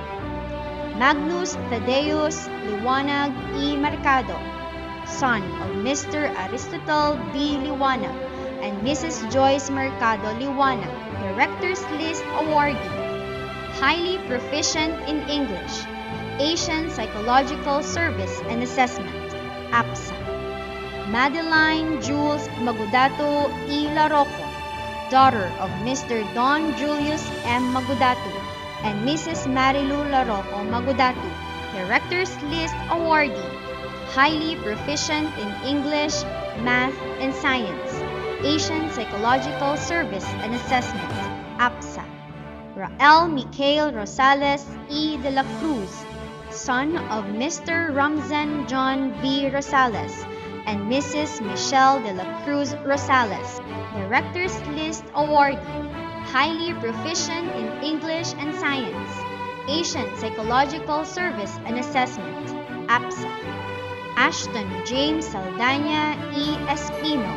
Magnus Thaddeus Liwanag E. Mercado, son of Mr. Aristotle B. Liwanag and Mrs. Joyce Mercado Liwanag, Director's List awardee. Highly proficient in English, Asian Psychological Service and Assessment, APSA. Madeline Jules Magudato E. Larocco, daughter of Mr. Don Julius M. Magudato and Mrs. Marilu Larocco Magudato, Director's List awardee. Highly proficient in English, Math, and Science, Asian Psychological Service and Assessment, APSA. Rael Mikhail Rosales E. de la Cruz, son of Mr. Ramzan John V. Rosales and Mrs. Michelle de la Cruz Rosales, Director's List awardee. Highly proficient in English and Science, Asian Psychological Service and Assessment, APSA. Ashton James Saldana E. Espino,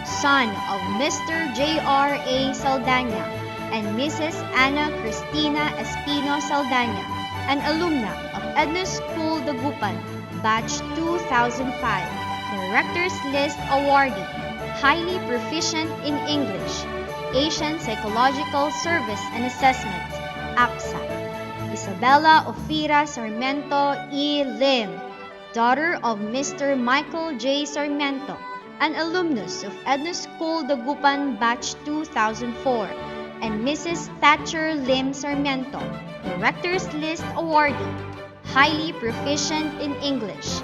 son of Mr. J.R.A. Saldana and Mrs. Ana Cristina Espino Saldana, an alumna of Ednas School Dagupan, Batch 2005, Director's List awardee. Highly proficient in English, Asian Psychological Service and Assessment, APSA. Isabella Ofira Sarmiento E. Lim, daughter of Mr. Michael J. Sarmiento, an alumnus of Ednas School Dagupan Batch 2004, and Mrs. Thatcher Lim Sarmiento, Director's List awardee. Highly proficient in English,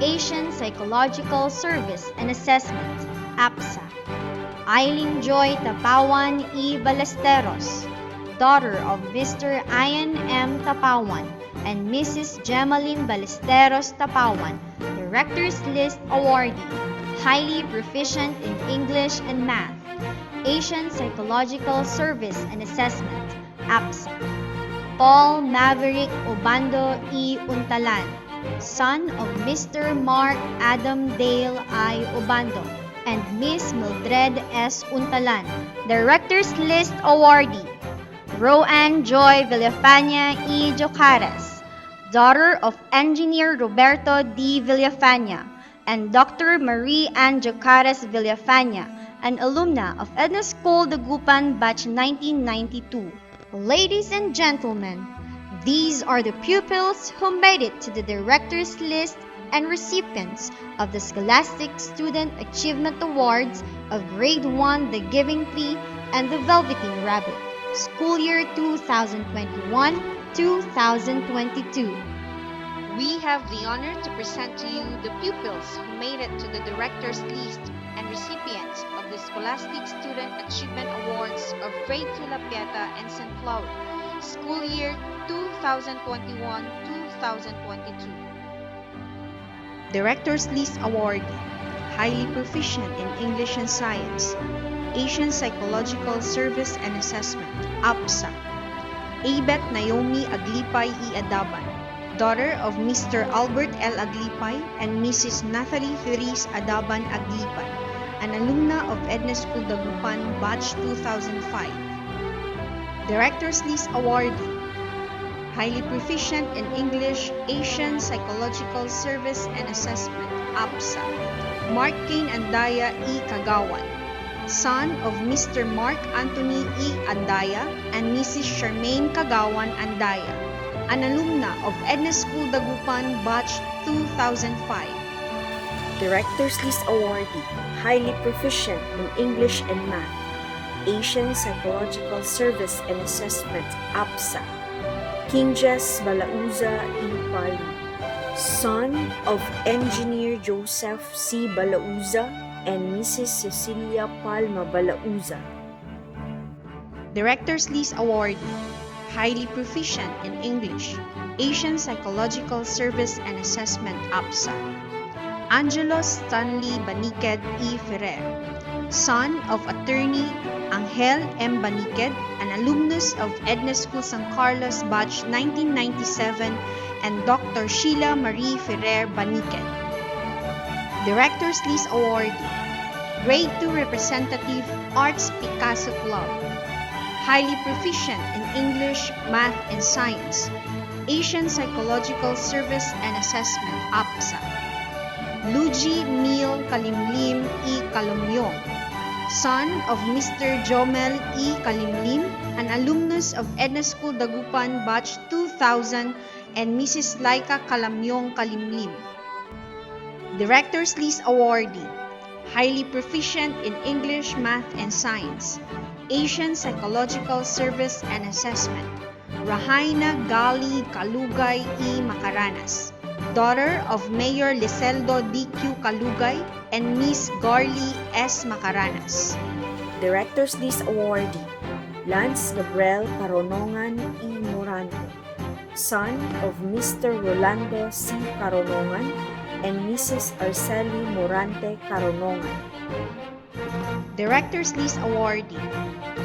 Asian Psychological Service and Assessment, APSA. Eileen Joy Tapawan E. Ballesteros, daughter of Mr. Ian M. Tapawan and Mrs. Gemaline Ballesteros Tapawan, Director's List awardee. Highly proficient in English and Math, Asian Psychological Service and Assessment, APSA. Paul Maverick Obando E. Untalan, son of Mr. Mark Adam Dale I. Obando and Miss Mildred S. Untalan, Director's List awardee. Roanne Joy Villafana E. Jocares, daughter of Engineer Roberto D. Villafana and Dr. Marie Ann Jocares Villafana, an alumna of Ednas School Dagupan Batch 1992. Ladies and gentlemen, these are the pupils who made it to the Director's List and recipients of the Scholastic Student Achievement Awards of Grade 1 The Giving Tree and the Velveteen Rabbit, school year 2021-2022. We have the honor to present to you the pupils who made it to the Director's List and recipients of the Scholastic Student Achievement Awards of Grade 2 La Pieta and Sunflower, school year 2021-2022. Director's List awardee, highly proficient in English and Science, Asian Psychological Service and Assessment, APSA. Abet Naomi Aglipay E. Adaban, daughter of Mr. Albert L. Aglipay and Mrs. Nathalie Feliz Adaban Aglipay, an alumna of Ednas School Dagupan Batch 2005. Director's List awardee, highly proficient in English, Asian Psychological Service and Assessment, APSA. Mark Kane Andaya E. Kagawan, son of Mr. Mark Anthony E. Andaya and Mrs. Charmaine Kagawan Andaya, an alumna of Ednas School Dagupan Batch 2005. Director's List awardee, highly proficient in English and Math, Asian Psychological Service and Assessment, APSA. Kinjas Balauza E. Pali, son of Engineer Joseph C. Balauza and Mrs. Cecilia Palma Balauza. Director's List awardee, highly proficient in English, Asian Psychological Service and Assessment, APSA. Angelo Stanley Baniked E. Ferrer, son of Attorney Angel M. Baniked, an alumnus of Ednas School San Carlos Batch 1997, and Dr. Sheila Marie Ferrer Baniked. Director's List awardee, Grade 2 Representative, Arts Picasso Club, highly proficient in English, Math, and Science, Asian Psychological Service and Assessment, APSA. Luigi Mil Kalimlim E. Kalumyong, son of Mr. Jomel E. Kalimlim, an alumnus of Ednas School Dagupan Batch 2000, and Mrs. Laika Kalamyong Kalimlim. Director's List Awardee, highly proficient in English, Math, and Science, Asian Psychological Service and Assessment, Rahaina Gali Kalugay E. Macaranas, daughter of Mayor Liseldo D.Q. Kalugay and Miss Garly S. Macaranas. Director's List Awardee, Lance Gabriel Caronongan E. Morante, son of Mr. Rolando C. Caronongan and Mrs. Arceli Morante Caronongan. Director's List Awardee,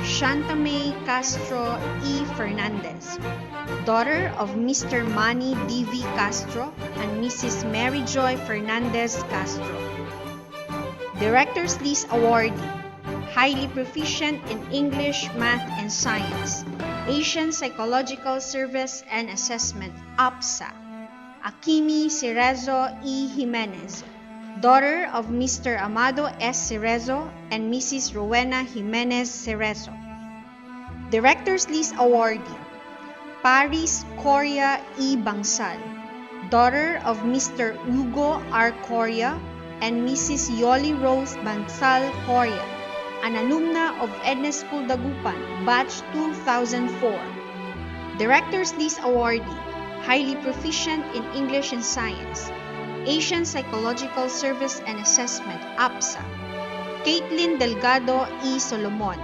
Shanta May Castro E. Fernandez, daughter of Mr. Manny D.V. Castro and Mrs. Mary Joy Fernandez Castro. Director's List Awardee, highly proficient in English, Math, and Science, Asian Psychological Service and Assessment, APSA, Akimi Cerezo E. Jimenez, daughter of Mr. Amado S. Cerezo and Mrs. Rowena Jimenez Cerezo. Director's List Awardee, Paris Coria E. Bangsal, daughter of Mr. Hugo R. Coria and Mrs. Yoli Rose Bangsal Coria, an alumna of Ednas School Dagupan, Batch 2004. Director's List Awardee, highly proficient in English and Science, Asian Psychological Service and Assessment, APSA, Caitlin Delgado E. Solomon,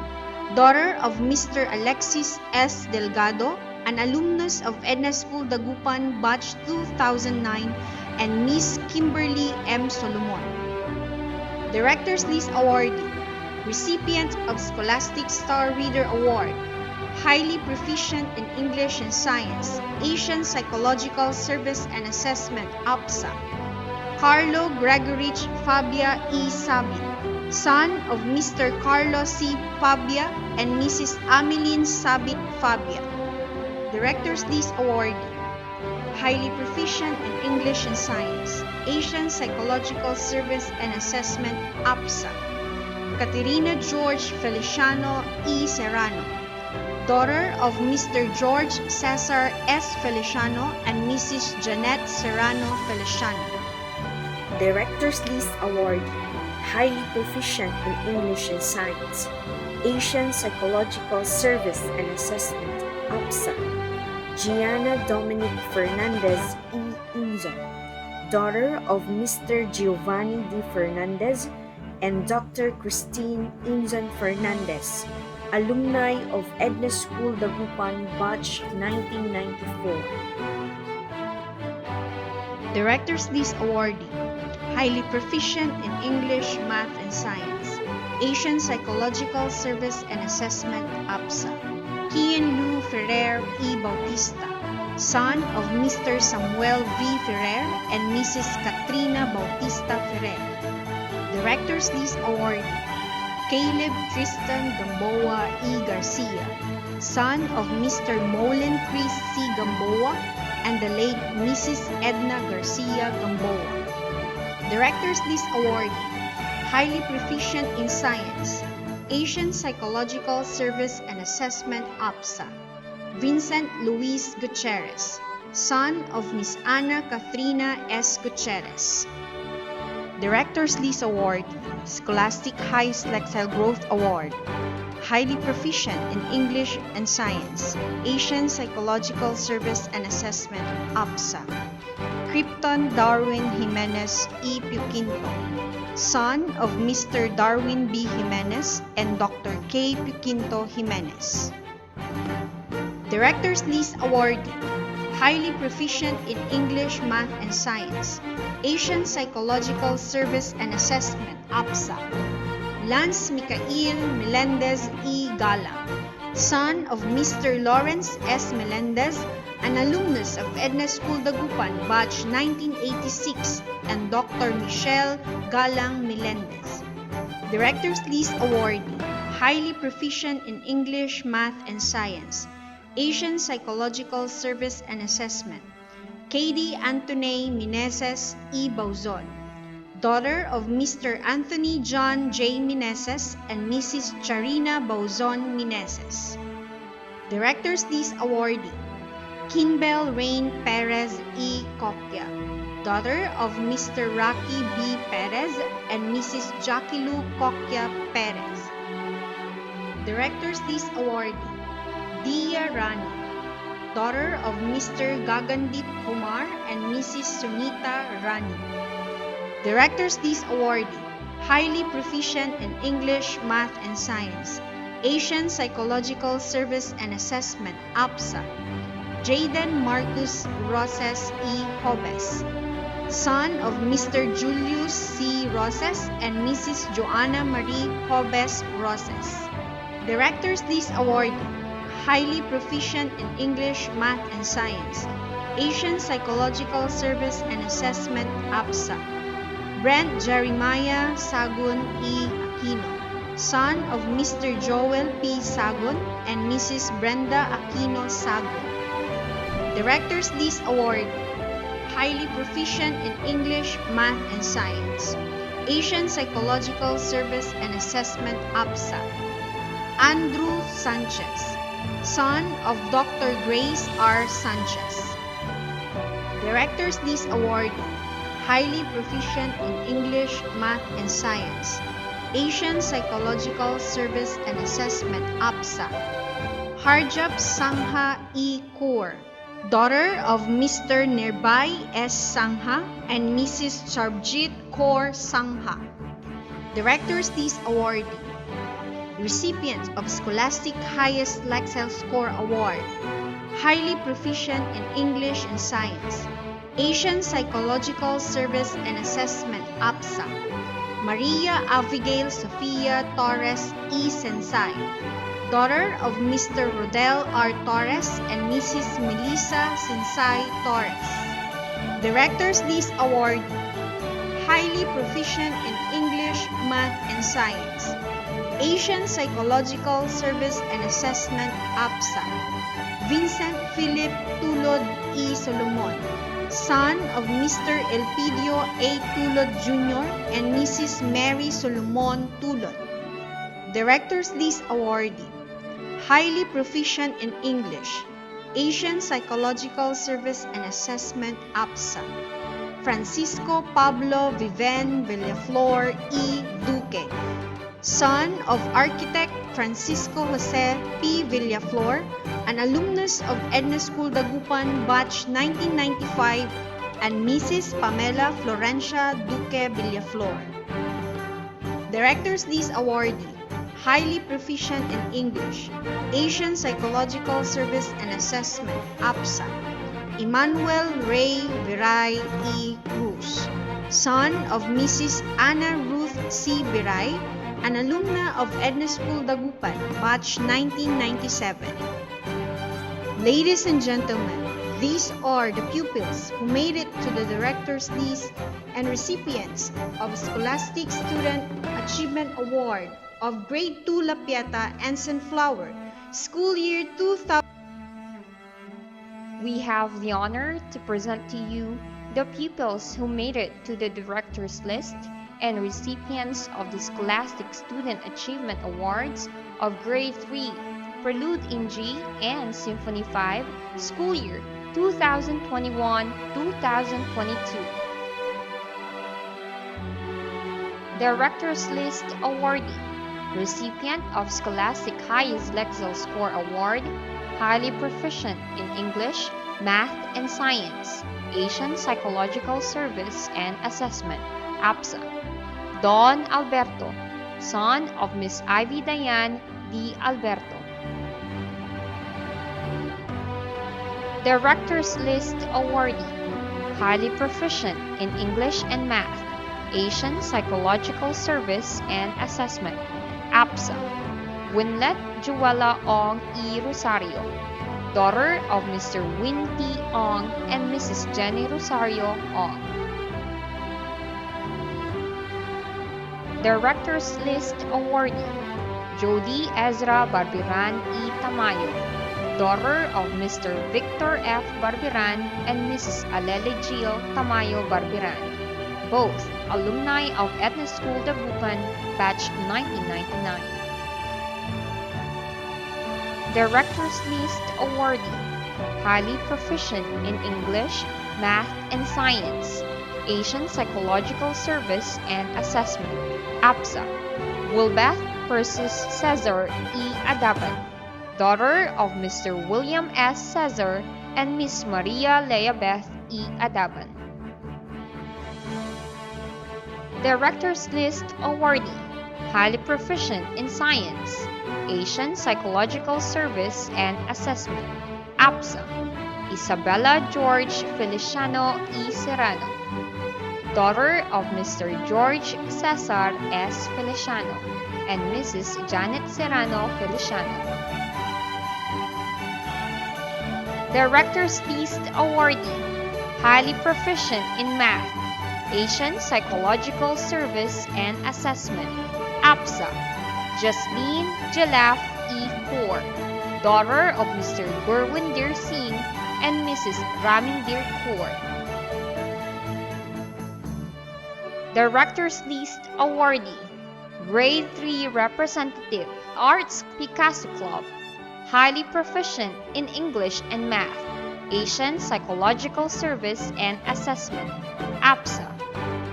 daughter of Mr. Alexis S. Delgado, an alumnus of Ednas School Dagupan, Batch 2009, and Miss Kimberly M. Solomon. Director's List Awardee, recipient of Scholastic Star Reader Award, highly proficient in English and Science, Asian Psychological Service and Assessment, APSA, Carlo Gregorich Fabia E. Sabin, son of Mr. Carlo C. Fabia and Mrs. Ameline Sabit Fabia. Director's List Awardee, highly proficient in English and Science, Asian Psychological Service and Assessment, APSA, Caterina George Feliciano E. Serrano, daughter of Mr. George Cesar S. Feliciano and Mrs. Janet Serrano Feliciano. Director's List Awardee, highly proficient in English and Science, Asian Psychological Service and Assessment, APSA, Gianna Dominic Fernandez E. Inzon, daughter of Mr. Giovanni D. Fernandez and Dr. Christine Inzon Fernandez, alumni of Ednas School Dagupan, Batch 1994. Director's List Awardee, highly proficient in English, Math, and Science, Asian Psychological Service and Assessment, APSA, Kian Lu Ferrer E. Bautista, son of Mr. Samuel V. Ferrer and Mrs. Katrina Bautista Ferrer. Director's List Awardee, Caleb Tristan Gamboa E. Garcia, son of Mr. Molen Chris C. Gamboa and the late Mrs. Edna Garcia Gamboa. Director's List Awardee, highly proficient in Science, Asian Psychological Service and Assessment, APSA, Vincent Luis Gutierrez, son of Miss Ana Katrina S. Gutierrez. Director's List Awardee, Scholastic High Lexile Growth Award, highly proficient in English and Science, Asian Psychological Service and Assessment, APSA, Krypton Darwin Jimenez E. Puquinto, son of Mr. Darwin B. Jimenez and Dr. K. Puquinto Jimenez. Director's List Awardee, highly proficient in English, Math, and Science, Asian Psychological Service and Assessment, APSA, Lance Micael Melendez E. Galang, son of Mr. Lawrence S. Melendez, an alumnus of Ednas School Dagupan, Batch 1986, and Dr. Michelle Galang Melendez. Director's List Awardee, highly proficient in English, Math, and Science, Asian Psychological Service and Assessment, Katie Antonay Meneses E. Bauzon, daughter of Mr. Anthony John J. Meneses and Mrs. Charina Bauzon Meneses. Director's List awardee, Kinbel Rain Perez E. Cocchia, daughter of Mr. Rocky B. Perez and Mrs. Jaquilu Cocchia Perez. Director's List awardee, Dia Rani, daughter of Mr. Gagandip Kumar and Mrs. Sunita Rani. Director's List awardee, highly proficient in English, Math, and Science, Asian Psychological Service and Assessment, APSA, Jaden Marcus Roses E. Hobes, son of Mr. Julius C. Roses and Mrs. Joanna Marie Hobes Roses. Director's List awardee, highly proficient in English, Math, and Science, Asian Psychological Service and Assessment, APSA, Brent Jeremiah Sagun E. Aquino, son of Mr. Joel P. Sagun and Mrs. Brenda Aquino Sagun. Director's List awardee, highly proficient in English, Math, and Science, Asian Psychological Service and Assessment, APSA, Andrew Sanchez, son of Dr. Grace R. Sanchez. Director's List awardee, highly proficient in English, Math, and Science, Asian Psychological Service and Assessment, APSA, Harjap Sangha E. Kaur, daughter of Mr. Nirbhai S. Sangha and Mrs. Charbjit Kaur Sangha. Director's List awardee, recipient of Scholastic Highest Lexile Score Award, highly proficient in English and Science, Asian Psychological Service and Assessment, APSA, Maria Abigail Sofia Torres E. Sensay, daughter of Mr. Rodel R. Torres and Mrs. Melissa Sensay Torres. Director's List awardee, highly proficient in English, Math, and Science, Asian Psychological Service and Assessment, APSA, Vincent Philip Tulod E. Solomon, son of Mr. Elpidio A. Tulod Jr. and Mrs. Mary Solomon Tulod. Director's List awardee, highly proficient in English, Asian Psychological Service and Assessment, APSA, Francisco Pablo Viven Villaflor E. Duque, son of architect Francisco Jose P. Villaflor, an alumnus of Ednas School Dagupan batch 1995, and Mrs. Pamela Florencia Duque Villaflor. Director's List awardee, highly proficient in English, Asian Psychological Service and Assessment, APSA, Emmanuel Ray Viray E. Cruz, son of Mrs. Anna Ruth C. Viray, an alumna of Ednas School Dagupan, batch 1997. Ladies and gentlemen, these are the pupils who made it to the Director's List and recipients of Scholastic Student Achievement Award of Grade 2 La Pieta and Sunflower, School Year 2000. We have the honor to present to you the pupils who made it to the Director's List and recipients of the Scholastic Student Achievement Awards of Grade 3, Prelude in G and Symphony 5, School Year 2021-2022. Director's List awardee, recipient of Scholastic Highest Lexile Score Award, highly proficient in English, Math, and Science, Asian Psychological Service and Assessment, APSA, Don Alberto, son of Miss Ivy Diane D. Alberto. Director's List awardee, highly proficient in English and Math, Asian Psychological Service and Assessment, APSA, Winlet Juela Ong E. Rosario, daughter of Mr. Win T. Ong and Mrs. Jenny Rosario Ong. Director's List awardee, Jody Ezra Barbiran E. Tamayo, daughter of Mr. Victor F. Barbiran and Mrs. Alele Gil Tamayo Barbiran, both alumni of Ednas School Dagupan, batch 1999. Director's List awardee, highly proficient in English, Math, and Science, Asian Psychological Service and Assessment, APSA, Wilbeth Persis Cesar E. Adaban, daughter of Mr. William S. Cesar and Miss Maria Leabeth E. Adaban. Director's List awardee, highly proficient in Science, Asian Psychological Service and Assessment, APSA, Isabella George Feliciano E. Serrano, daughter of Mr. George Cesar S. Feliciano and Mrs. Janet Serrano Feliciano. Director's List awardee, highly proficient in Math, Asian Psychological Service and Assessment, APSA, Jasleen Jalaf E. Kaur, daughter of Mr. Gurwinder Singh and Mrs. Ramindir Kaur. Director's List awardee, Grade 3 Representative, Arts Picasso Club, highly proficient in English and Math, Asian Psychological Service and Assessment, APSA,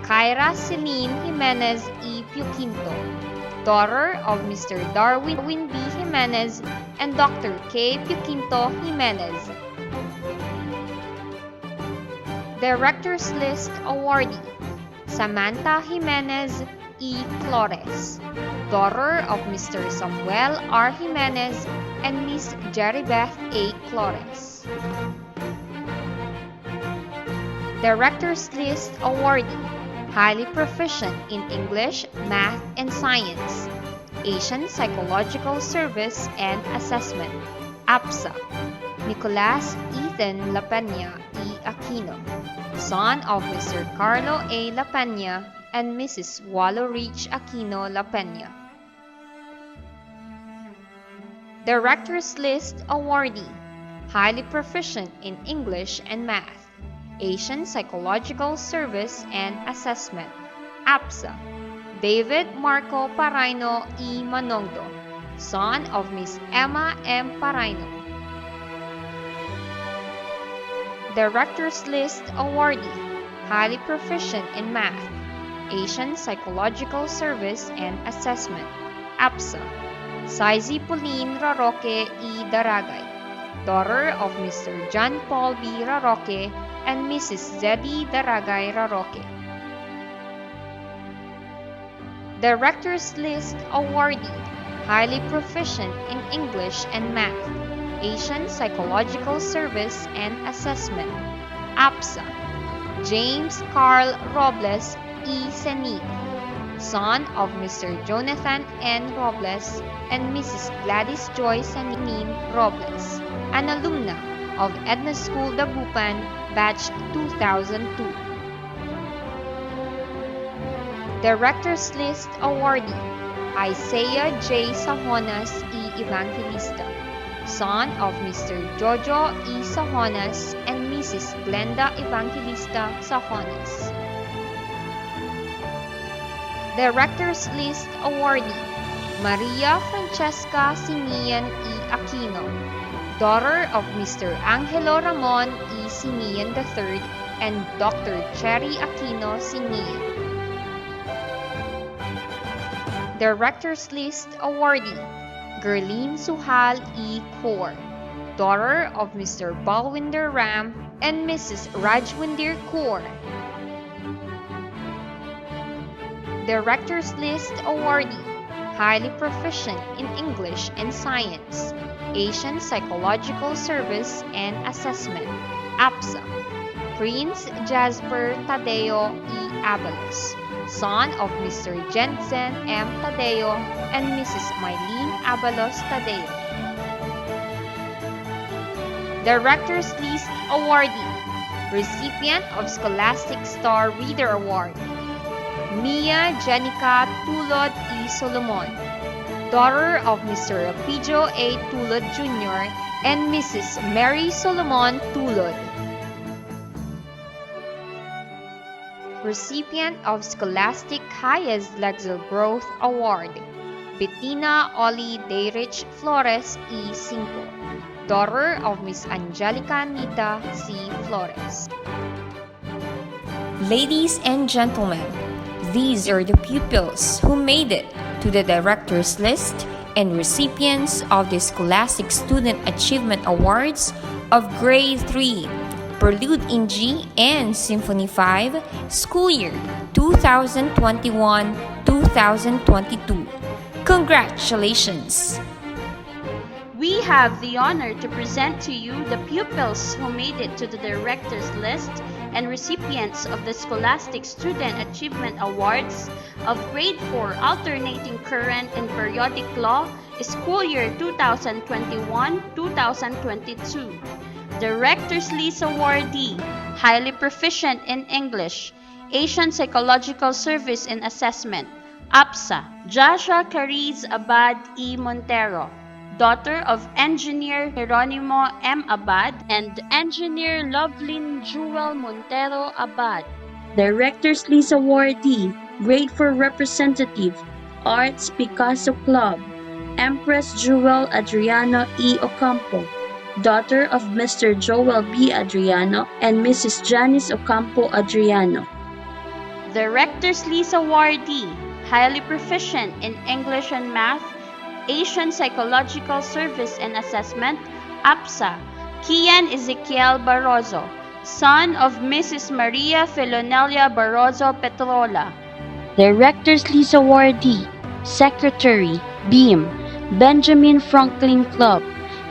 Kyra Celine Jimenez E. Puquinto, daughter of Mr. Darwin B. Jimenez and Dr. K. Puquinto Jimenez. Director's List awardee, Samantha Jimenez E. Flores, daughter of Mr. Samuel R. Jimenez and Miss Jeribeth A. Flores. Director's List awardee, highly proficient in English, Math, and Science, Asian Psychological Service and Assessment, APSA, Nicolas Ethan La Peña E. Aquino, son of Mr. Carlo A. La Peña and Mrs. Wallo Rich Aquino La Peña. Director's List awardee, highly proficient in English and Math, Asian Psychological Service and Assessment, APSA, David Marco Paraino E. Manongdo, son of Miss Emma M. Paraino. Director's List awardee, highly proficient in Math, Asian Psychological Service and Assessment, APSA, Saizi Pauline Raroque E. Daragay, daughter of Mr. John Paul B. Raroque and Mrs. Zeddy Daragay Raroque. Director's List awardee, highly proficient in English and Math, Asian Psychological Service and Assessment, APSA, James Carl Robles E. Senil, son of Mr. Jonathan N. Robles and Mrs. Gladys Joy Senil Robles, an alumna of Ednas School Dagupan, batch 2002. Director's List awardee, Isaiah J. Sahonas E. Evangelista, son of Mr. Jojo E. Sahonas and Mrs. Glenda Evangelista Sahonas. Director's List awardee, Maria Francesca Simian E. Aquino, daughter of Mr. Angelo Ramon E. Simian III and Dr. Cherry Aquino Simian. Director's List awardee, Gerline Suhal E. Kaur, daughter of Mr. Balwinder Ram and Mrs. Rajwinder Kaur. Director's List awardee, highly proficient in English and Science, Asian Psychological Service and Assessment, APSA, Prince Jasper Tadeo E. Abalos, son of Mr. Jensen M. Tadeo and Mrs. Mylene Abalos Tadeo. Director's List awardee, recipient of Scholastic Star Reader Award, Mia Jenica Tulod E. Solomon, daughter of Mr. Elpidio A. Tulod Jr. and Mrs. Mary Solomon Tulod. Recipient of Scholastic Highest Legal Growth Award, Bettina Oli Dayrich Flores E. Cinco, daughter of Miss Angelica Nita C. Flores. Ladies and gentlemen, these are the pupils who made it to the director's list and recipients of the Scholastic Student Achievement Awards of Grade 3, Prelude in G and Symphony 5, school year 2021-2022. Congratulations! We have the honor to present to you the pupils who made it to the director's list and recipients of the Scholastic Student Achievement Awards of Grade 4 Alternating Current and Periodic Law, school year 2021-2022. Director's List Awardee, highly proficient in English, Asian Psychological Service and Assessment, APSA, Joshua Cariz Abad E. Montero, daughter of Engineer Jeronimo M. Abad and Engineer Lovelyn Jewel Montero Abad. Director's List Awardee, Grade 4 Representative, Arts Picasso Club, Empress Jewel Adriano E. Ocampo, daughter of Mr. Joel B. Adriano and Mrs. Janice Ocampo Adriano. Director's List Awardee, highly proficient in English and Math, Asian Psychological Service and Assessment, APSA, Kian Ezekiel Barroso, son of Mrs. Maria Filonelia Barroso Petrola. Director's List Awardee, Secretary, BEAM, Benjamin Franklin Club,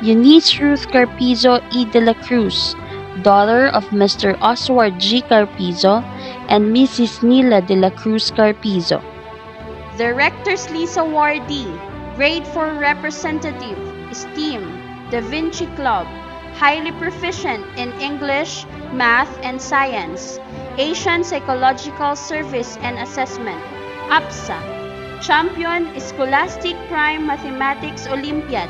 Eunice Ruth Carpizo E. de la Cruz, daughter of Mr. Oswald G. Carpizo and Mrs. Nila de la Cruz Carpizo. Director's List Awardee, Grade 4 Representative, STEAM, Da Vinci Club, highly proficient in English, Math, and Science, Asian Psychological Service and Assessment, APSA, Champion Scholastic Prime Mathematics Olympiad,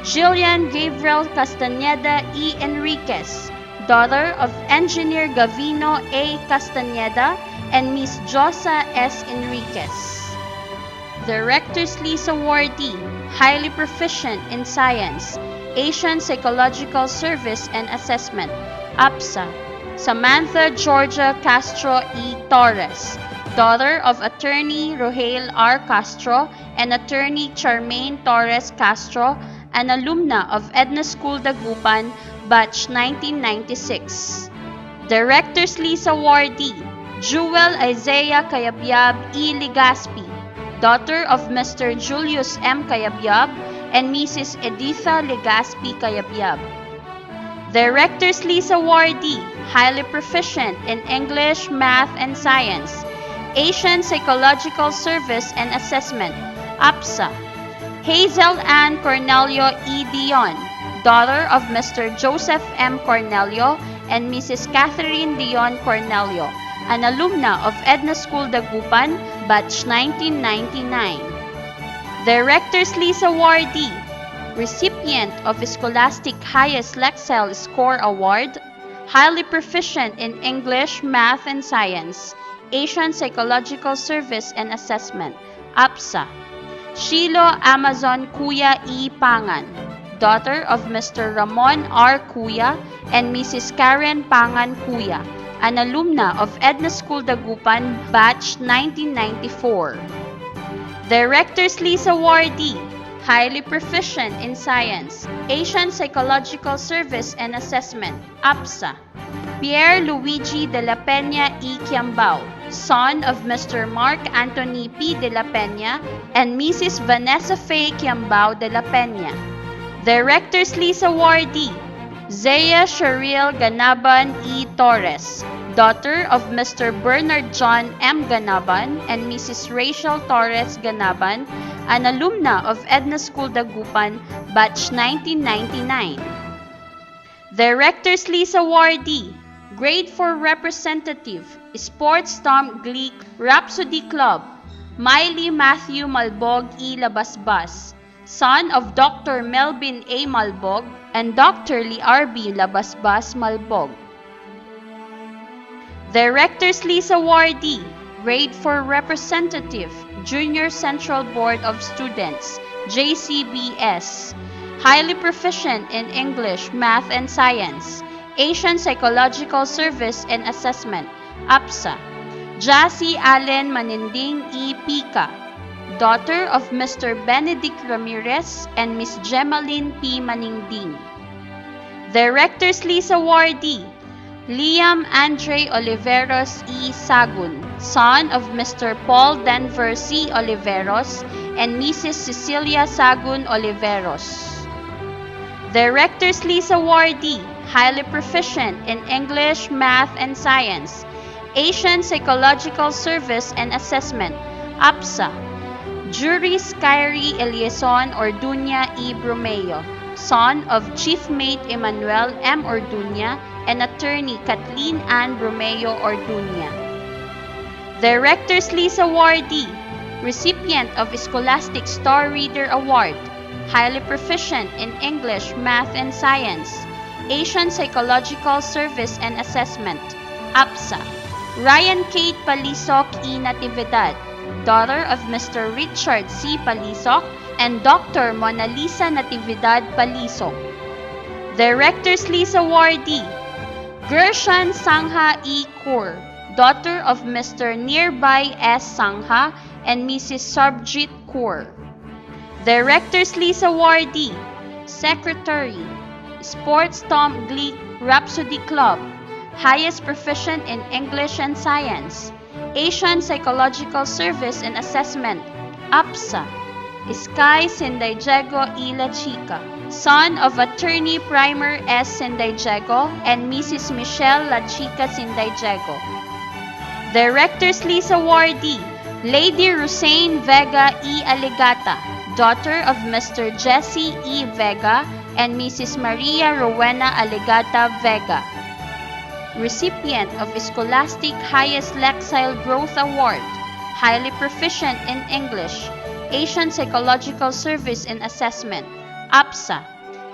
Jillian Gabriel Castañeda E. Enriquez, daughter of Engineer Gavino A. Castañeda and Miss Josa S. Enriquez. Director's List Awardee, highly proficient in Science, Asian Psychological Service and Assessment, APSA, Samantha Georgia Castro E. Torres, daughter of Attorney Rohel R. Castro and Attorney Charmaine Torres Castro, an alumna of Ednas School Dagupan, Batch 1996. Director's List Awardee, Jewel Isaiah Cayabyab E. Legaspi, daughter of Mr. Julius M. Cayabyab and Mrs. Editha Legaspi Cayabyab. Director's List Awardee, highly proficient in English, Math, and Science, Asian Psychological Service and Assessment, APSA, Hazel Ann Cornelio E. Dion, daughter of Mr. Joseph M. Cornelio and Mrs. Catherine Dion Cornelio, an alumna of Ednas School Dagupan, Batch 1999. Director's List Awardee, recipient of Scholastic Highest Lexile Score Award, highly proficient in English, Math, and Science, Asian Psychological Service and Assessment, APSA, Shilo Amazon Kuya E. Pangan, daughter of Mr. Ramon R. Kuya and Mrs. Karen Pangan Kuya, an alumna of Ednas School Dagupan, Batch 1994. Director's List Awardee, highly proficient in Science, Asian Psychological Service and Assessment, APSA, Pierre Luigi de la Peña E. Quiambao, son of Mr. Mark Anthony P. de la Peña and Mrs. Vanessa Faye Quiambao de la Peña. Director's List Awardee, Zaya Sherrill Ganaban E. Torres, daughter of Mr. Bernard John M. Ganaban and Mrs. Rachel Torres Ganaban, an alumna of Ednas School Dagupan, Batch 1999. Director's List Awardee, Grade 4 Representative, Sports Tom Glee Rhapsody Club, Miley Matthew Malbog E. Labasbas, son of Dr. Melvin A. Malbog and Dr. Liar B. Labasbas Malbog. Director's List Awardee, Grade 4 Representative, Junior Central Board of Students, JCBS, highly proficient in English, Math, and Science, Asian Psychological Service and Assessment, APSA, Jassy Allen Maninding E. Pica, daughter of Mr. Benedict Ramirez and Miss Gemaline P. Maninding. Director's List Awardee, Liam Andre Oliveros E. Sagun, son of Mr. Paul Denver C. Oliveros and Mrs. Cecilia Sagun Oliveros. Director's List Awardee, highly proficient in English, Math, and Science, Asian Psychological Service and Assessment, APSA, Juris Kyrie Eliason Orduña E. Bromeo, son of Chief Mate Emmanuel M. Orduña and Attorney Kathleen Ann Bromeo Orduña. Director's List Awardee, recipient of Scholastic Star Reader Award, highly proficient in English, Math, and Science, Asian Psychological Service and Assessment, APSA, Ryan Kate Palisok E. Natividad, daughter of Mr. Richard C. Palisok and Dr. Mona Lisa Natividad Palisok. Director's List Awardee, Gershan Sangha E. Kaur, daughter of Mr. Nearby S. Sangha and Mrs. Subjit Kaur. Director's List Awardee, Secretary, Sports Tom Glee Rhapsody Club, highest proficient in English and Science, Asian Psychological Service and Assessment, APSA, Sky Sindayjego E. La Chica, son of Attorney Primer S. Sindayjego and Mrs. Michelle La Chica Sindayjego. Director's List Awardee, Lady Rusain Vega E. Aligata, daughter of Mr. Jesse E. Vega and Mrs. Maria Rowena Aligata Vega. Recipient of Scholastic Highest Lexile Growth Award, highly proficient in English, Asian Psychological Service and Assessment, APSA,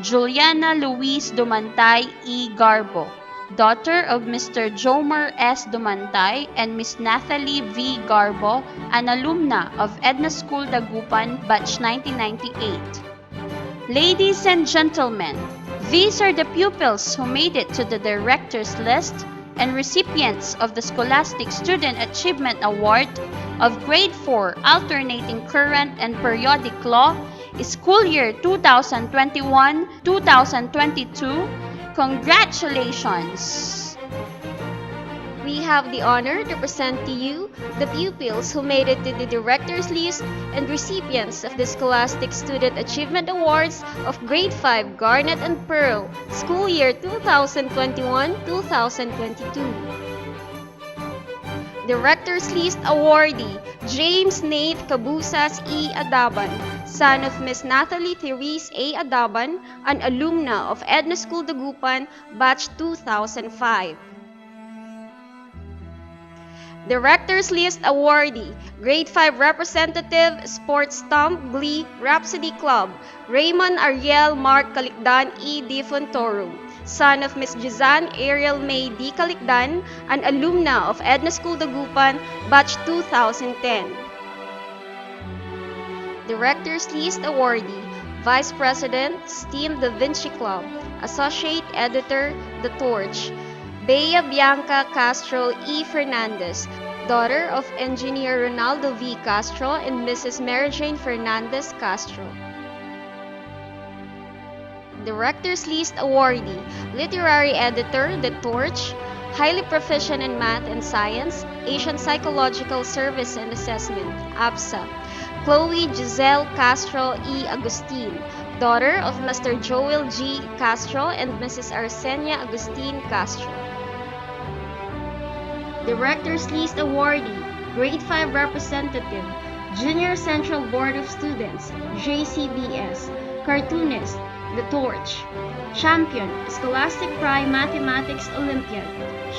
Juliana Louise Dumantay E. Garbo, daughter of Mr. Jomer S. Dumantay and Miss Nathalie V. Garbo, an alumna of Ednas School Dagupan, batch 1998. Ladies and gentlemen, these are the pupils who made it to the director's list and recipients of the Scholastic Student Achievement Award of Grade 4 Alternating Current and Periodic Law, School Year 2021-2022. Congratulations! We have the honor to present to you the pupils who made it to the director's list and recipients of the Scholastic Student Achievement Awards of Grade 5 Garnet and Pearl, School Year 2021-2022. Director's List Awardee, James Nate Cabusas E. Adaban, son of Miss Nathalie Therese A. Adaban, an alumna of Edna School Dagupan, batch 2005. Director's List Awardee, Grade 5 Representative, Sports Stomp Glee Rhapsody Club, Raymond Ariel Mark Calicdan E. Di Fontorum, son of Miss Jizan Ariel May D. Calicdan, an alumna of Edna School Dagupan, batch 2010. Director's List Awardee, Vice President, STEAM Da Vinci Club, Associate Editor, The Torch, Bea Bianca Castro E. Fernandez, daughter of Engineer Ronaldo V. Castro and Mrs. Mary Jane Fernandez Castro. Director's List Awardee, Literary Editor, The Torch, highly proficient in Math and Science, Asian Psychological Service and Assessment, APSA, Chloe Giselle Castro E. Agustin, daughter of Mr. Joel G. Castro and Mrs. Arsenia Agustin Castro. Director's List Awardee, Grade 5 Representative, Junior Central Board of Students, JCBS, Cartoonist, The Torch, Champion, Scholastic Prime Mathematics Olympiad,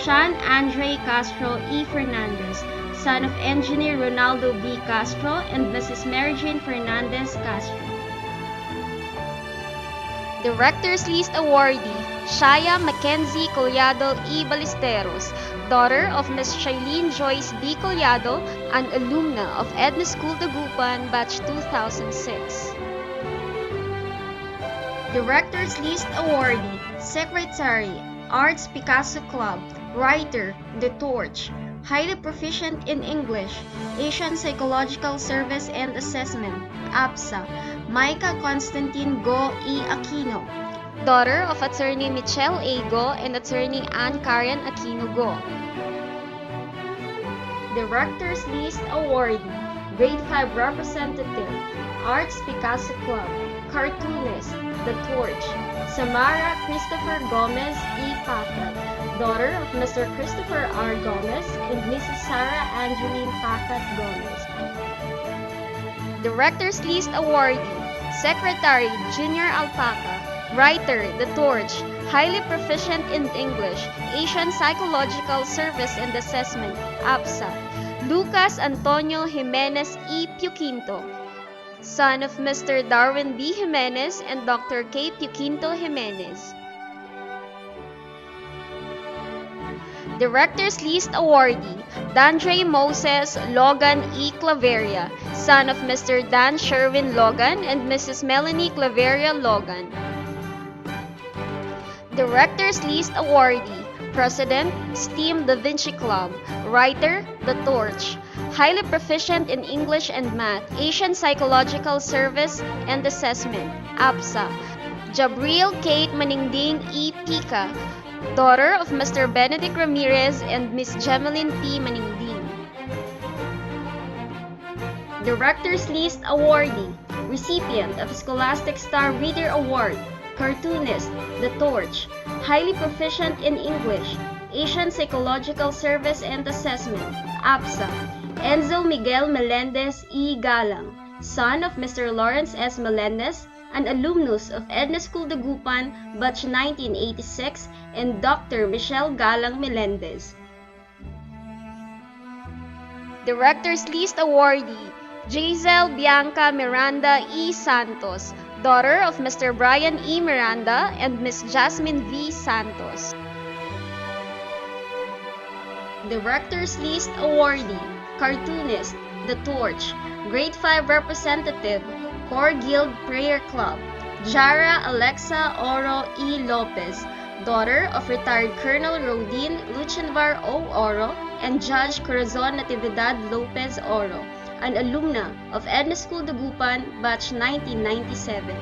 Sean Andre Castro E. Fernandez, son of engineer Ronaldo B. Castro and Mrs. Mary Jane Fernandez Castro. Director's List awardee, Shaya Mackenzie Collado E. Ballesteros, daughter of Ms. Shailene Joyce B. Collado, an alumna of Ednas School Dagupan, Batch 2006. Director's List awardee, Secretary, Arts Picasso Club, Writer, The Torch, highly proficient in English, Asian Psychological Service and Assessment, APSA, Micah Constantine Go E. Aquino, Daughter of Attorney Michelle A. Go and Attorney Ann Karen Aquino Go. Director's List awardee, Grade 5 Representative, Arts Picasso Club, Cartoonist, The Torch, Samara Christopher Gomez E. Pacat, daughter of Mr. Christopher R. Gomez and Mrs. Sarah Angeline Pacat Gomez. Director's List awardee, Secretary Junior Alpaca, Writer The Torch, highly proficient in English, Asian Psychological Service and Assessment, APSA, Lucas Antonio Jimenez E. Puquinto, son of Mr. Darwin B. Jimenez and Dr. K. Puquinto Jimenez. Director's List awardee, Dandre Moses Logan E. Claveria, son of Mr. Dan Sherwin Logan and Mrs. Melanie Claveria Logan. Director's List awardee, President, STEAM Da Vinci Club, Writer, The Torch, highly proficient in English and Math, Asian Psychological Service and Assessment, APSA, Jabril Kate Maningding E. Pica, daughter of Mr. Benedict Ramirez and Miss Gemeline P. Maningding. Director's List awardee, recipient of Scholastic Star Reader Award, cartoonist, The Torch, highly proficient in English, Asian Psychological Service and Assessment, APSA, Enzo Miguel Melendez E. Galang, son of Mr. Lawrence S. Melendez, an alumnus of Ednas School Dagupan, Batch 1986, and Dr. Michelle Galang Melendez. Director's List awardee, Giselle Bianca Miranda E. Santos, daughter of Mr. Brian E. Miranda and Miss Jasmine V. Santos. Director's List awardee, cartoonist, The Torch, Grade 5 Representative, Core Guild Prayer Club, Jara Alexa Oro E. Lopez, daughter of retired Colonel Rodin Luchenvar O. Oro and Judge Corazon Natividad Lopez Oro, an alumna of Ednas School Dagupan, Batch 1997.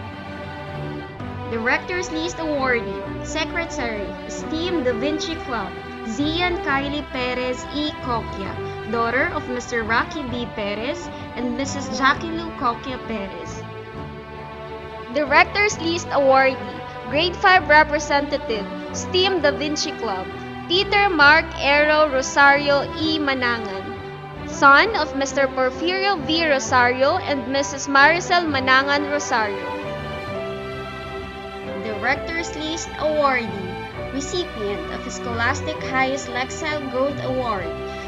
Director's List awardee, Secretary, STEAM Da Vinci Club, Zian Kylie Perez E. Coquia, daughter of Mr. Rocky B. Perez and Mrs. Jackie Lou Coquia Perez. Director's List awardee, Grade 5 Representative, STEAM Da Vinci Club, Peter Mark Ero Rosario E. Manangan, son of Mr. Porfirio V. Rosario and Mrs. Maricel Manangan Rosario. Director's List awardee, recipient of Scholastic Highest Lexile Growth Award,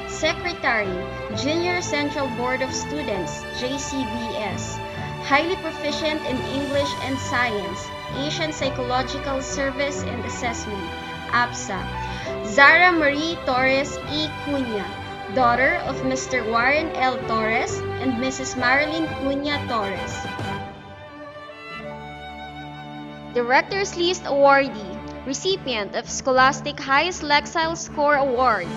Secretary, Junior Central Board of Students, JCBS, highly proficient in English and Science, Asian Psychological Service and Assessment, APSA, Zara Marie Torres E. Cunha, daughter of Mr. Warren L. Torres and Mrs. Marilyn Cunha Torres. Director's List awardee, recipient of Scholastic Highest Lexile Score Award,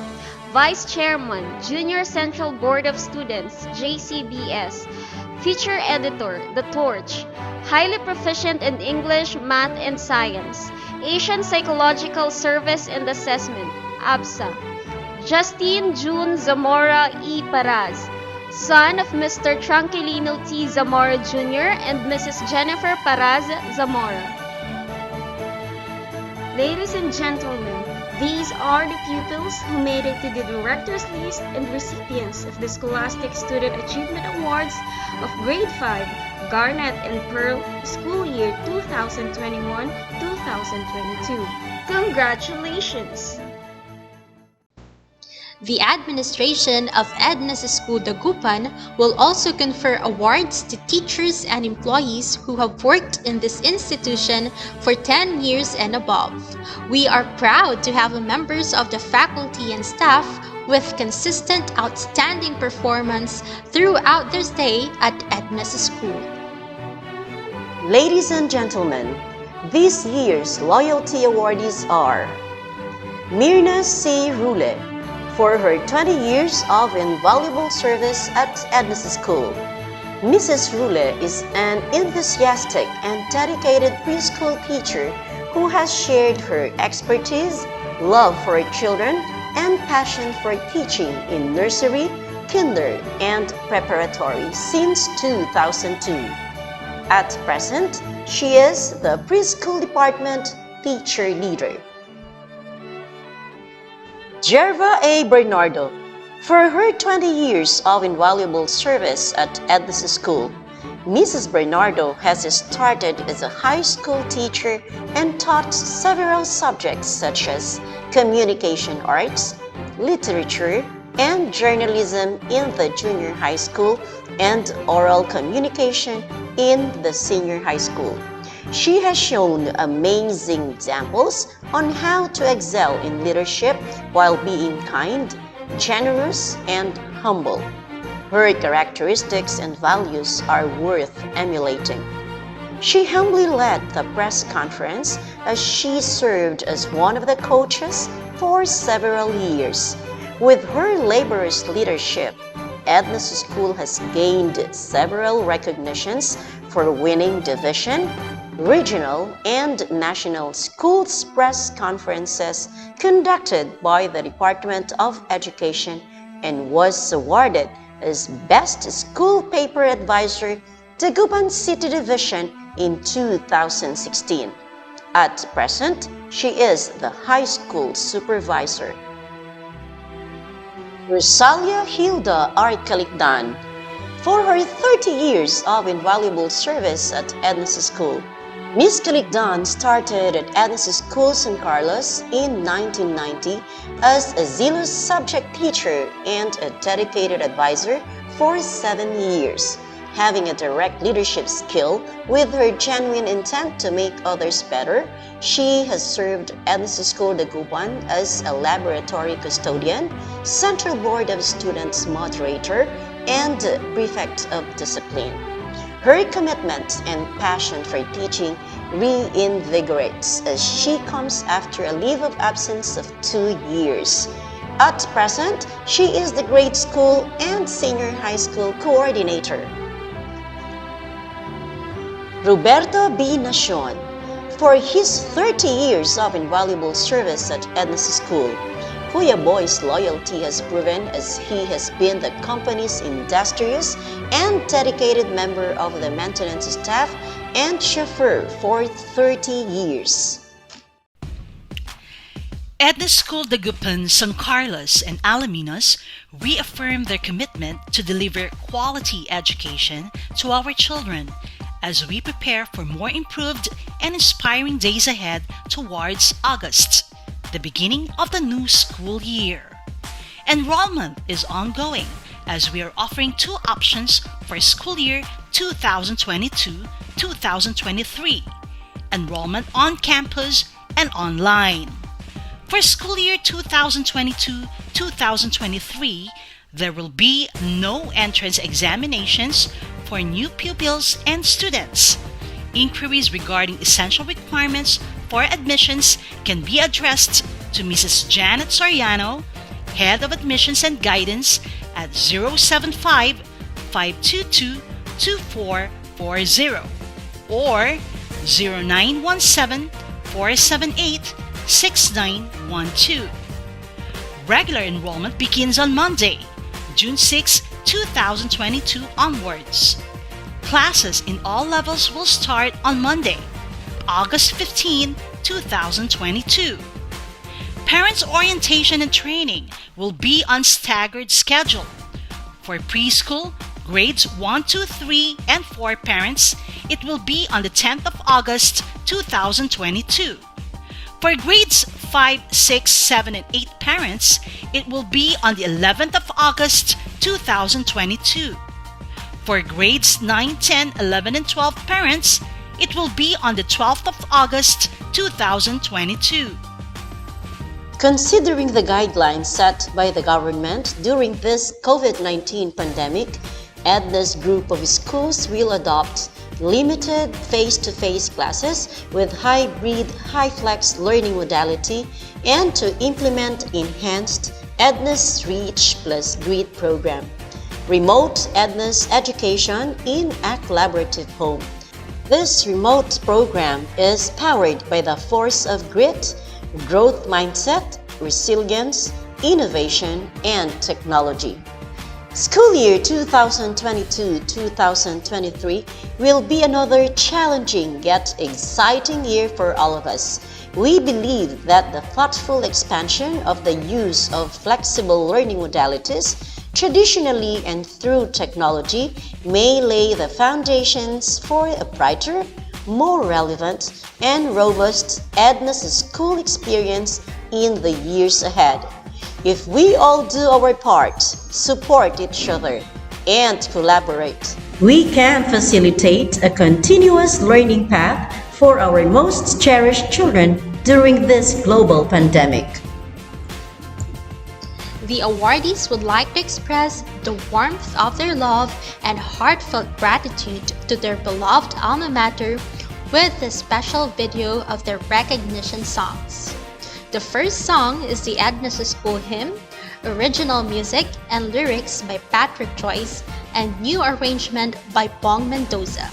Vice Chairman, Junior Central Board of Students, JCBS, Feature Editor, The Torch, highly proficient in English, Math, and Science, Asian Psychological Service and Assessment, APSA, Justine June Zamora E. Paraz, son of Mr. Tranquilino T. Zamora Jr. and Mrs. Jennifer Paraz Zamora. Ladies and gentlemen, these are the pupils who made it to the Director's List and recipients of the Scholastic Student Achievement Awards of Grade 5, Garnet and Pearl, School Year 2021-2022. Congratulations! The administration of Ednas School Dagupan will also confer awards to teachers and employees who have worked in this institution for 10 years and above. We are proud to have members of the faculty and staff with consistent outstanding performance throughout their stay at Ednas School. Ladies and gentlemen, this year's loyalty awardees are Mirna C. Rule for her 20 years of invaluable service at Ednas School. Mrs. Rule is an enthusiastic and dedicated preschool teacher who has shared her expertise, love for children, and passion for teaching in nursery, kinder, and preparatory since 2002. At present, she is the preschool department teacher leader. Gerva A. Bernardo, for her 20 years of invaluable service at Ednas School, Mrs. Bernardo has started as a high school teacher and taught several subjects such as communication arts, literature, and journalism in the junior high school and oral communication in the senior high school. She has shown amazing examples on how to excel in leadership while being kind, generous, and humble. Her characteristics and values are worth emulating. She humbly led the press conference as she served as one of the coaches for several years. With her laborious leadership, Ednas School has gained several recognitions for winning division, regional, and national schools press conferences conducted by the Department of Education and was awarded as Best School Paper Advisor Dagupan City Division in 2016. At present, she is the high school supervisor. Rosalia Hilda R. Calicdan, for her 30 years of invaluable service at Ednas School, Ms. Calicdan started at Ednas School San Carlos in 1990 as a zealous subject teacher and a dedicated advisor for 7 years. Having a direct leadership skill with her genuine intent to make others better, she has served Ednas School Dagupan as a laboratory custodian, Central Board of Students moderator, and prefect of discipline. Her commitment and passion for teaching reinvigorates as she comes after a leave of absence of 2 years. At present, she is the grade school and senior high school coordinator. Roberto B. Nacion, for his 30 years of invaluable service at Ednas School, Kuya Boy's loyalty has proven as he has been the company's industrious and dedicated member of the maintenance staff and chauffeur for 30 years. Ednas School Dagupan, San Carlos, and Alaminos reaffirm their commitment to deliver quality education to our children as we prepare for more improved and inspiring days ahead towards August, the beginning of the new school year. Enrollment is ongoing as we are offering 2 options for school year 2022-2023, enrollment on campus and online. For school year 2022-2023, there will be no entrance examinations for new pupils and students. Inquiries regarding essential requirements for admissions can be addressed to Mrs. Janet Soriano, Head of Admissions and Guidance at 075-522-2440 or 0917-478-6912. Regular enrollment begins on Monday, June 6, 2022 onwards. Classes in all levels will start on Monday, August 15, 2022. Parents' orientation and training will be on staggered schedule. For preschool, grades 1, 2, 3, and 4 parents, it will be on the 10th of August, 2022. For grades 5, 6, 7, and 8 parents, it will be on the 11th of August, 2022. For grades 9, 10, 11, and 12 parents, it will be on the 12th of August, 2022. Considering the guidelines set by the government during this COVID-19 pandemic, Ednas group of schools will adopt limited face-to-face classes with hybrid high-flex learning modality and to implement enhanced Ednas Reach plus Grit program. Remote Ednas education in a collaborative home. This remote program is powered by the force of grit, growth mindset, resilience, innovation, and technology. School year 2022-2023 will be another challenging yet exciting year for all of us. We believe that the thoughtful expansion of the use of flexible learning modalities, traditionally and through technology, may lay the foundations for a brighter, more relevant, and robust Ednas school experience in the years ahead. If we all do our part, support each other, and collaborate, we can facilitate a continuous learning path for our most cherished children during this global pandemic. The awardees would like to express the warmth of their love and heartfelt gratitude to their beloved alma mater with a special video of their recognition songs. The first song is the Ednas School Hymn, original music and lyrics by Patrick Joyce and new arrangement by Bong Mendoza,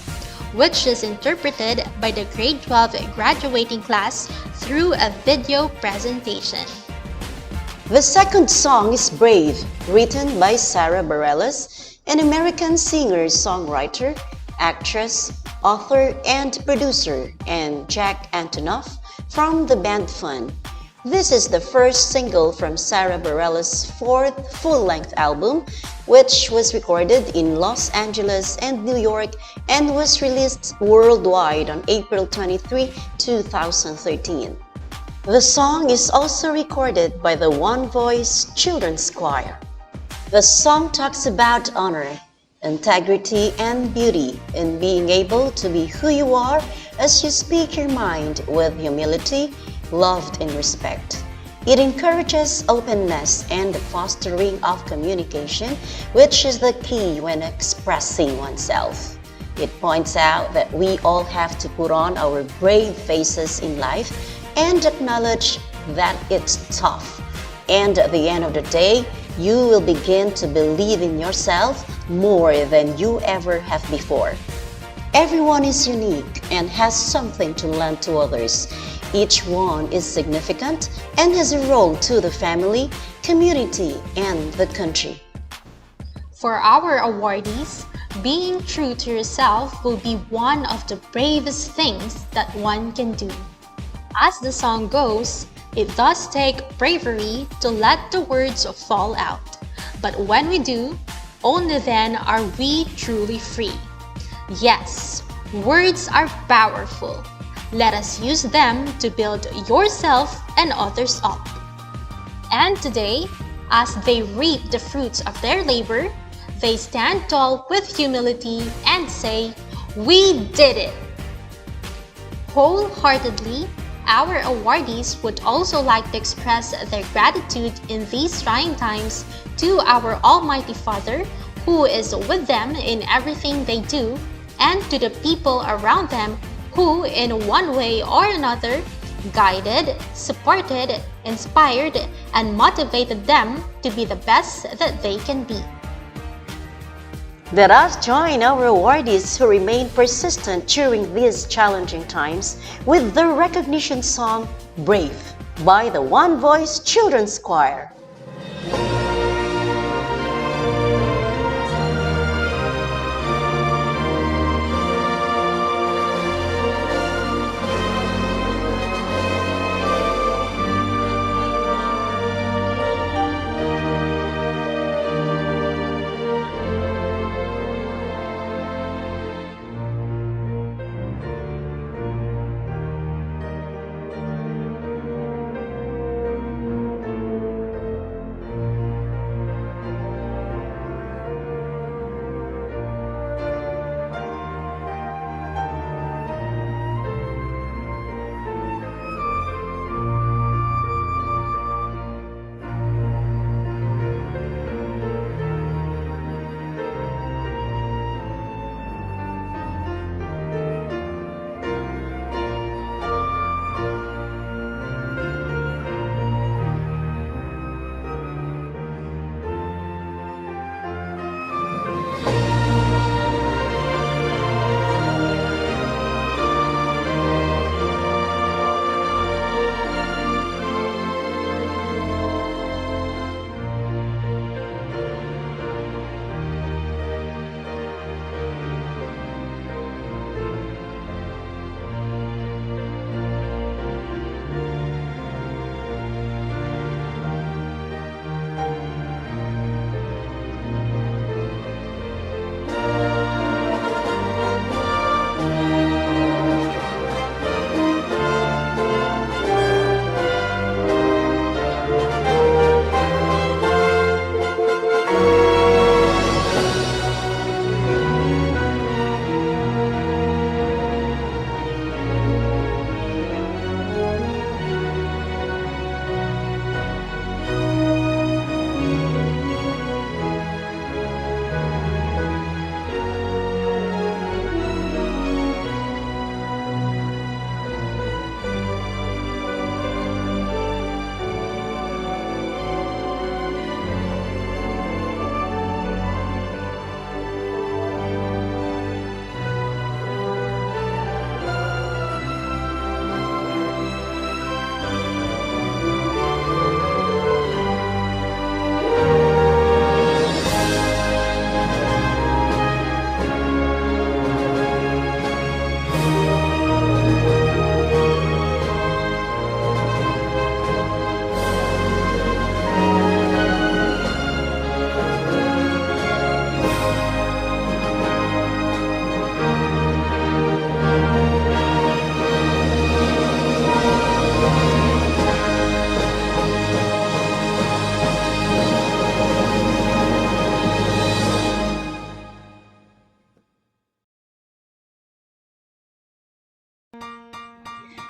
which is interpreted by the grade 12 graduating class through a video presentation. The second song is Brave, written by Sarah Bareilles, an American singer-songwriter, actress, author, and producer, and Jack Antonoff from the band Fun. This is the first single from Sarah Bareilles' fourth full-length album, which was recorded in Los Angeles and New York and was released worldwide on April 23, 2013. The song is also recorded by the One Voice Children's Choir. The song talks about honor, integrity, and beauty in being able to be who you are as you speak your mind with humility, love, and respect. It encourages openness and the fostering of communication, which is the key when expressing oneself. It points out that we all have to put on our brave faces in life and acknowledge that it's tough. And at the end of the day, you will begin to believe in yourself more than you ever have before. Everyone is unique and has something to lend to others. Each one is significant and has a role to the family, community, and the country. For our awardees, being true to yourself will be one of the bravest things that one can do. As the song goes, it does take bravery to let the words fall out. But when we do, only then are we truly free. Yes, words are powerful. Let us use them to build yourself and others up. And today, as they reap the fruits of their labor, they stand tall with humility and say, "We did it!" Wholeheartedly, our awardees would also like to express their gratitude in these trying times to our Almighty Father, who is with them in everything they do, and to the people around them who, in one way or another, guided, supported, inspired, and motivated them to be the best that they can be. Let us join our awardees who remain persistent during these challenging times with the recognition song Brave by the One Voice Children's Choir.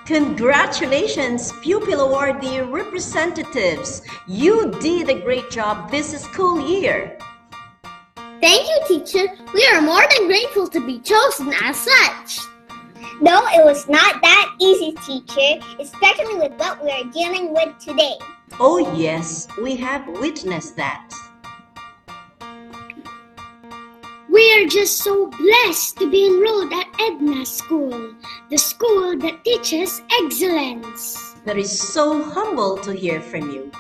Congratulations, Pupil Awardee representatives! You did a great job this school year. Thank you, teacher. We are more than grateful to be chosen as such. No, it was not that easy, teacher, especially with what we are dealing with today. Oh yes, we have witnessed that. We are just so blessed to be enrolled at Ednas School, the school that teaches excellence. That is so humble to hear from you.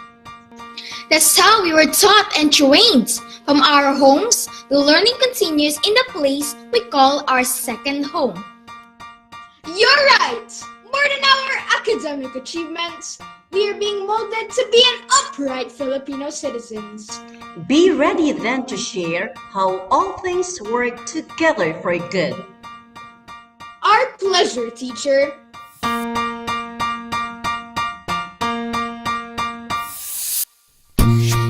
That's how we were taught and trained. From our homes, the learning continues in the place we call our second home. You're right! More than our academic achievements, we are being molded to be an upright Filipino citizens. Be ready then to share how all things work together for good. Our pleasure, teacher.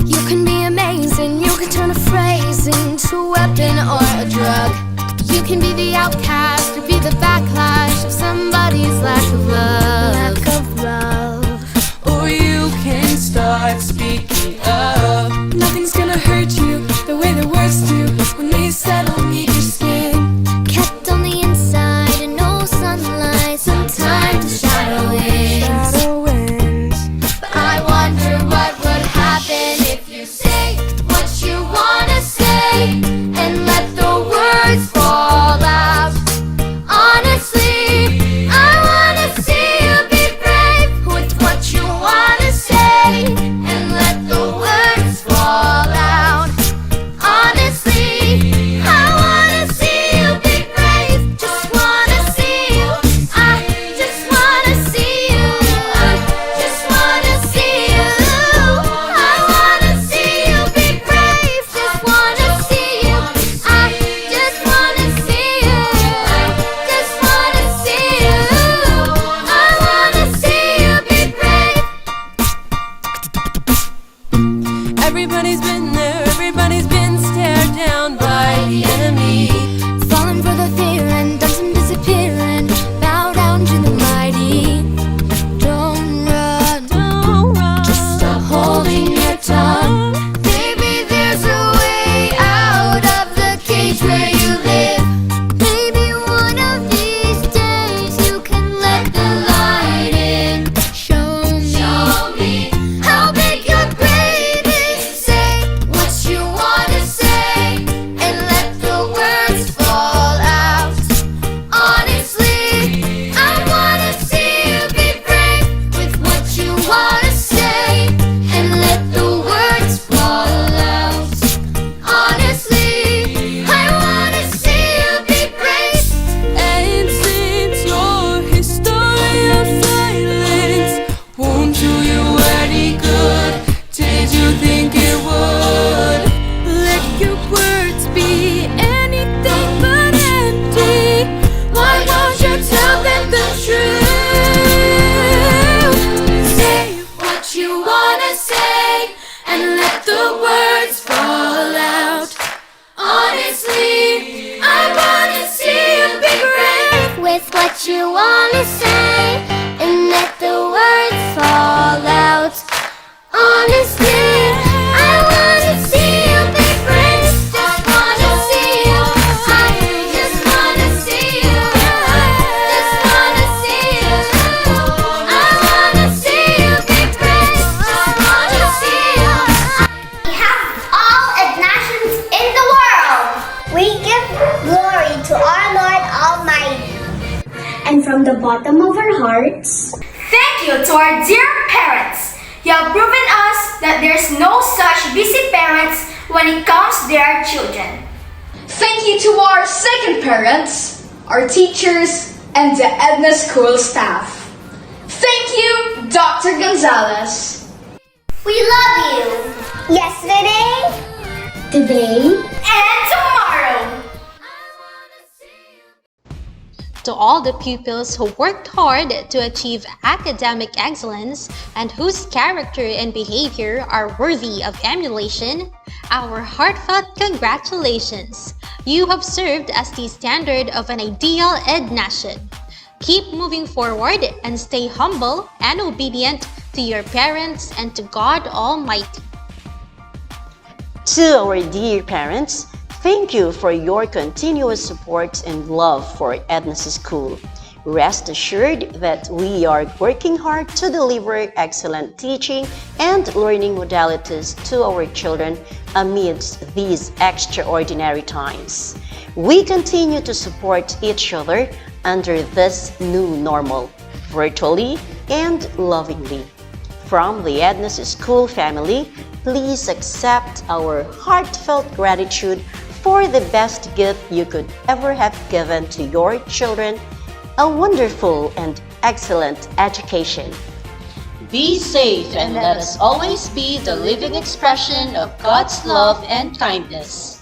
You can be amazing, you can turn a phrase into a weapon or a drug. You can be the outcast or be the backlash of somebody's lack of love. Or you can start speaking up. Nothing's gonna hurt you the way the words do when they settle neath your skin. Kept on the inside and no sunlight, sometimes the shadow wins. But I wonder what would happen if you say what you wanna say and let the words fall out. Honestly, I wanna see you be brave with what you wanna say and let the words fall out. Honestly, I wanna see you be brave. Just wanna see you. I just wanna see you. I just wanna see you. I wanna see you be brave. Just wanna see you. I just wanna see you. I just wanna see you. I wanna see you be brave. Everybody's been there, everybody's been stared down by the enemy. Falling for the fear and done some disappearing. Bow down to the mighty. Don't run, just stop holding your tongue. Maybe there's a way out of the cage where you live. Maybe one of these days you can let the light in. Show me how big your brave is. Say what you wanna say and let the words fall out. Honestly, I wanna see you be brave with what you wanna say and let the words fall out. Honestly, I wanna see you be brave. And since your history of silence won't do you any good, did you think it would? Let your words be anything but empty. Why won't you tell them the truth? Say what you wanna say and let the words fall out. Honestly, I wanna see you be brave with what you wanna say and let the words fall out. Honestly, I wanna see you be brave. Just wanna see you. I just wanna see you. Just wanna see you. I wanna see you be brave. Just wanna see you. We have all nations in the world. We give glory to our Lord Almighty. And from the bottom of our hearts, Thank you to our dear parents. You have proven us that there's no such busy parents when it comes to their children. Thank you to our second parents, our teachers, and the Edna School staff. Thank you, Dr. Gonzalez. we love you. Yesterday, today, And tomorrow. To all the pupils who worked hard to achieve academic excellence and whose character and behavior are worthy of emulation, our heartfelt congratulations! You have served as the standard of an ideal Ednation. Keep moving forward and stay humble and obedient to your parents and to God Almighty. To our dear parents, thank you for your continuous support and love for Ednas School. Rest assured that we are working hard to deliver excellent teaching and learning modalities to our children amidst these extraordinary times. We continue to support each other under this new normal, virtually and lovingly. From the Ednas School family, please accept our heartfelt gratitude for the best gift you could ever have given to your children, a wonderful and excellent education. Be safe and let us always be the living expression of God's love and kindness.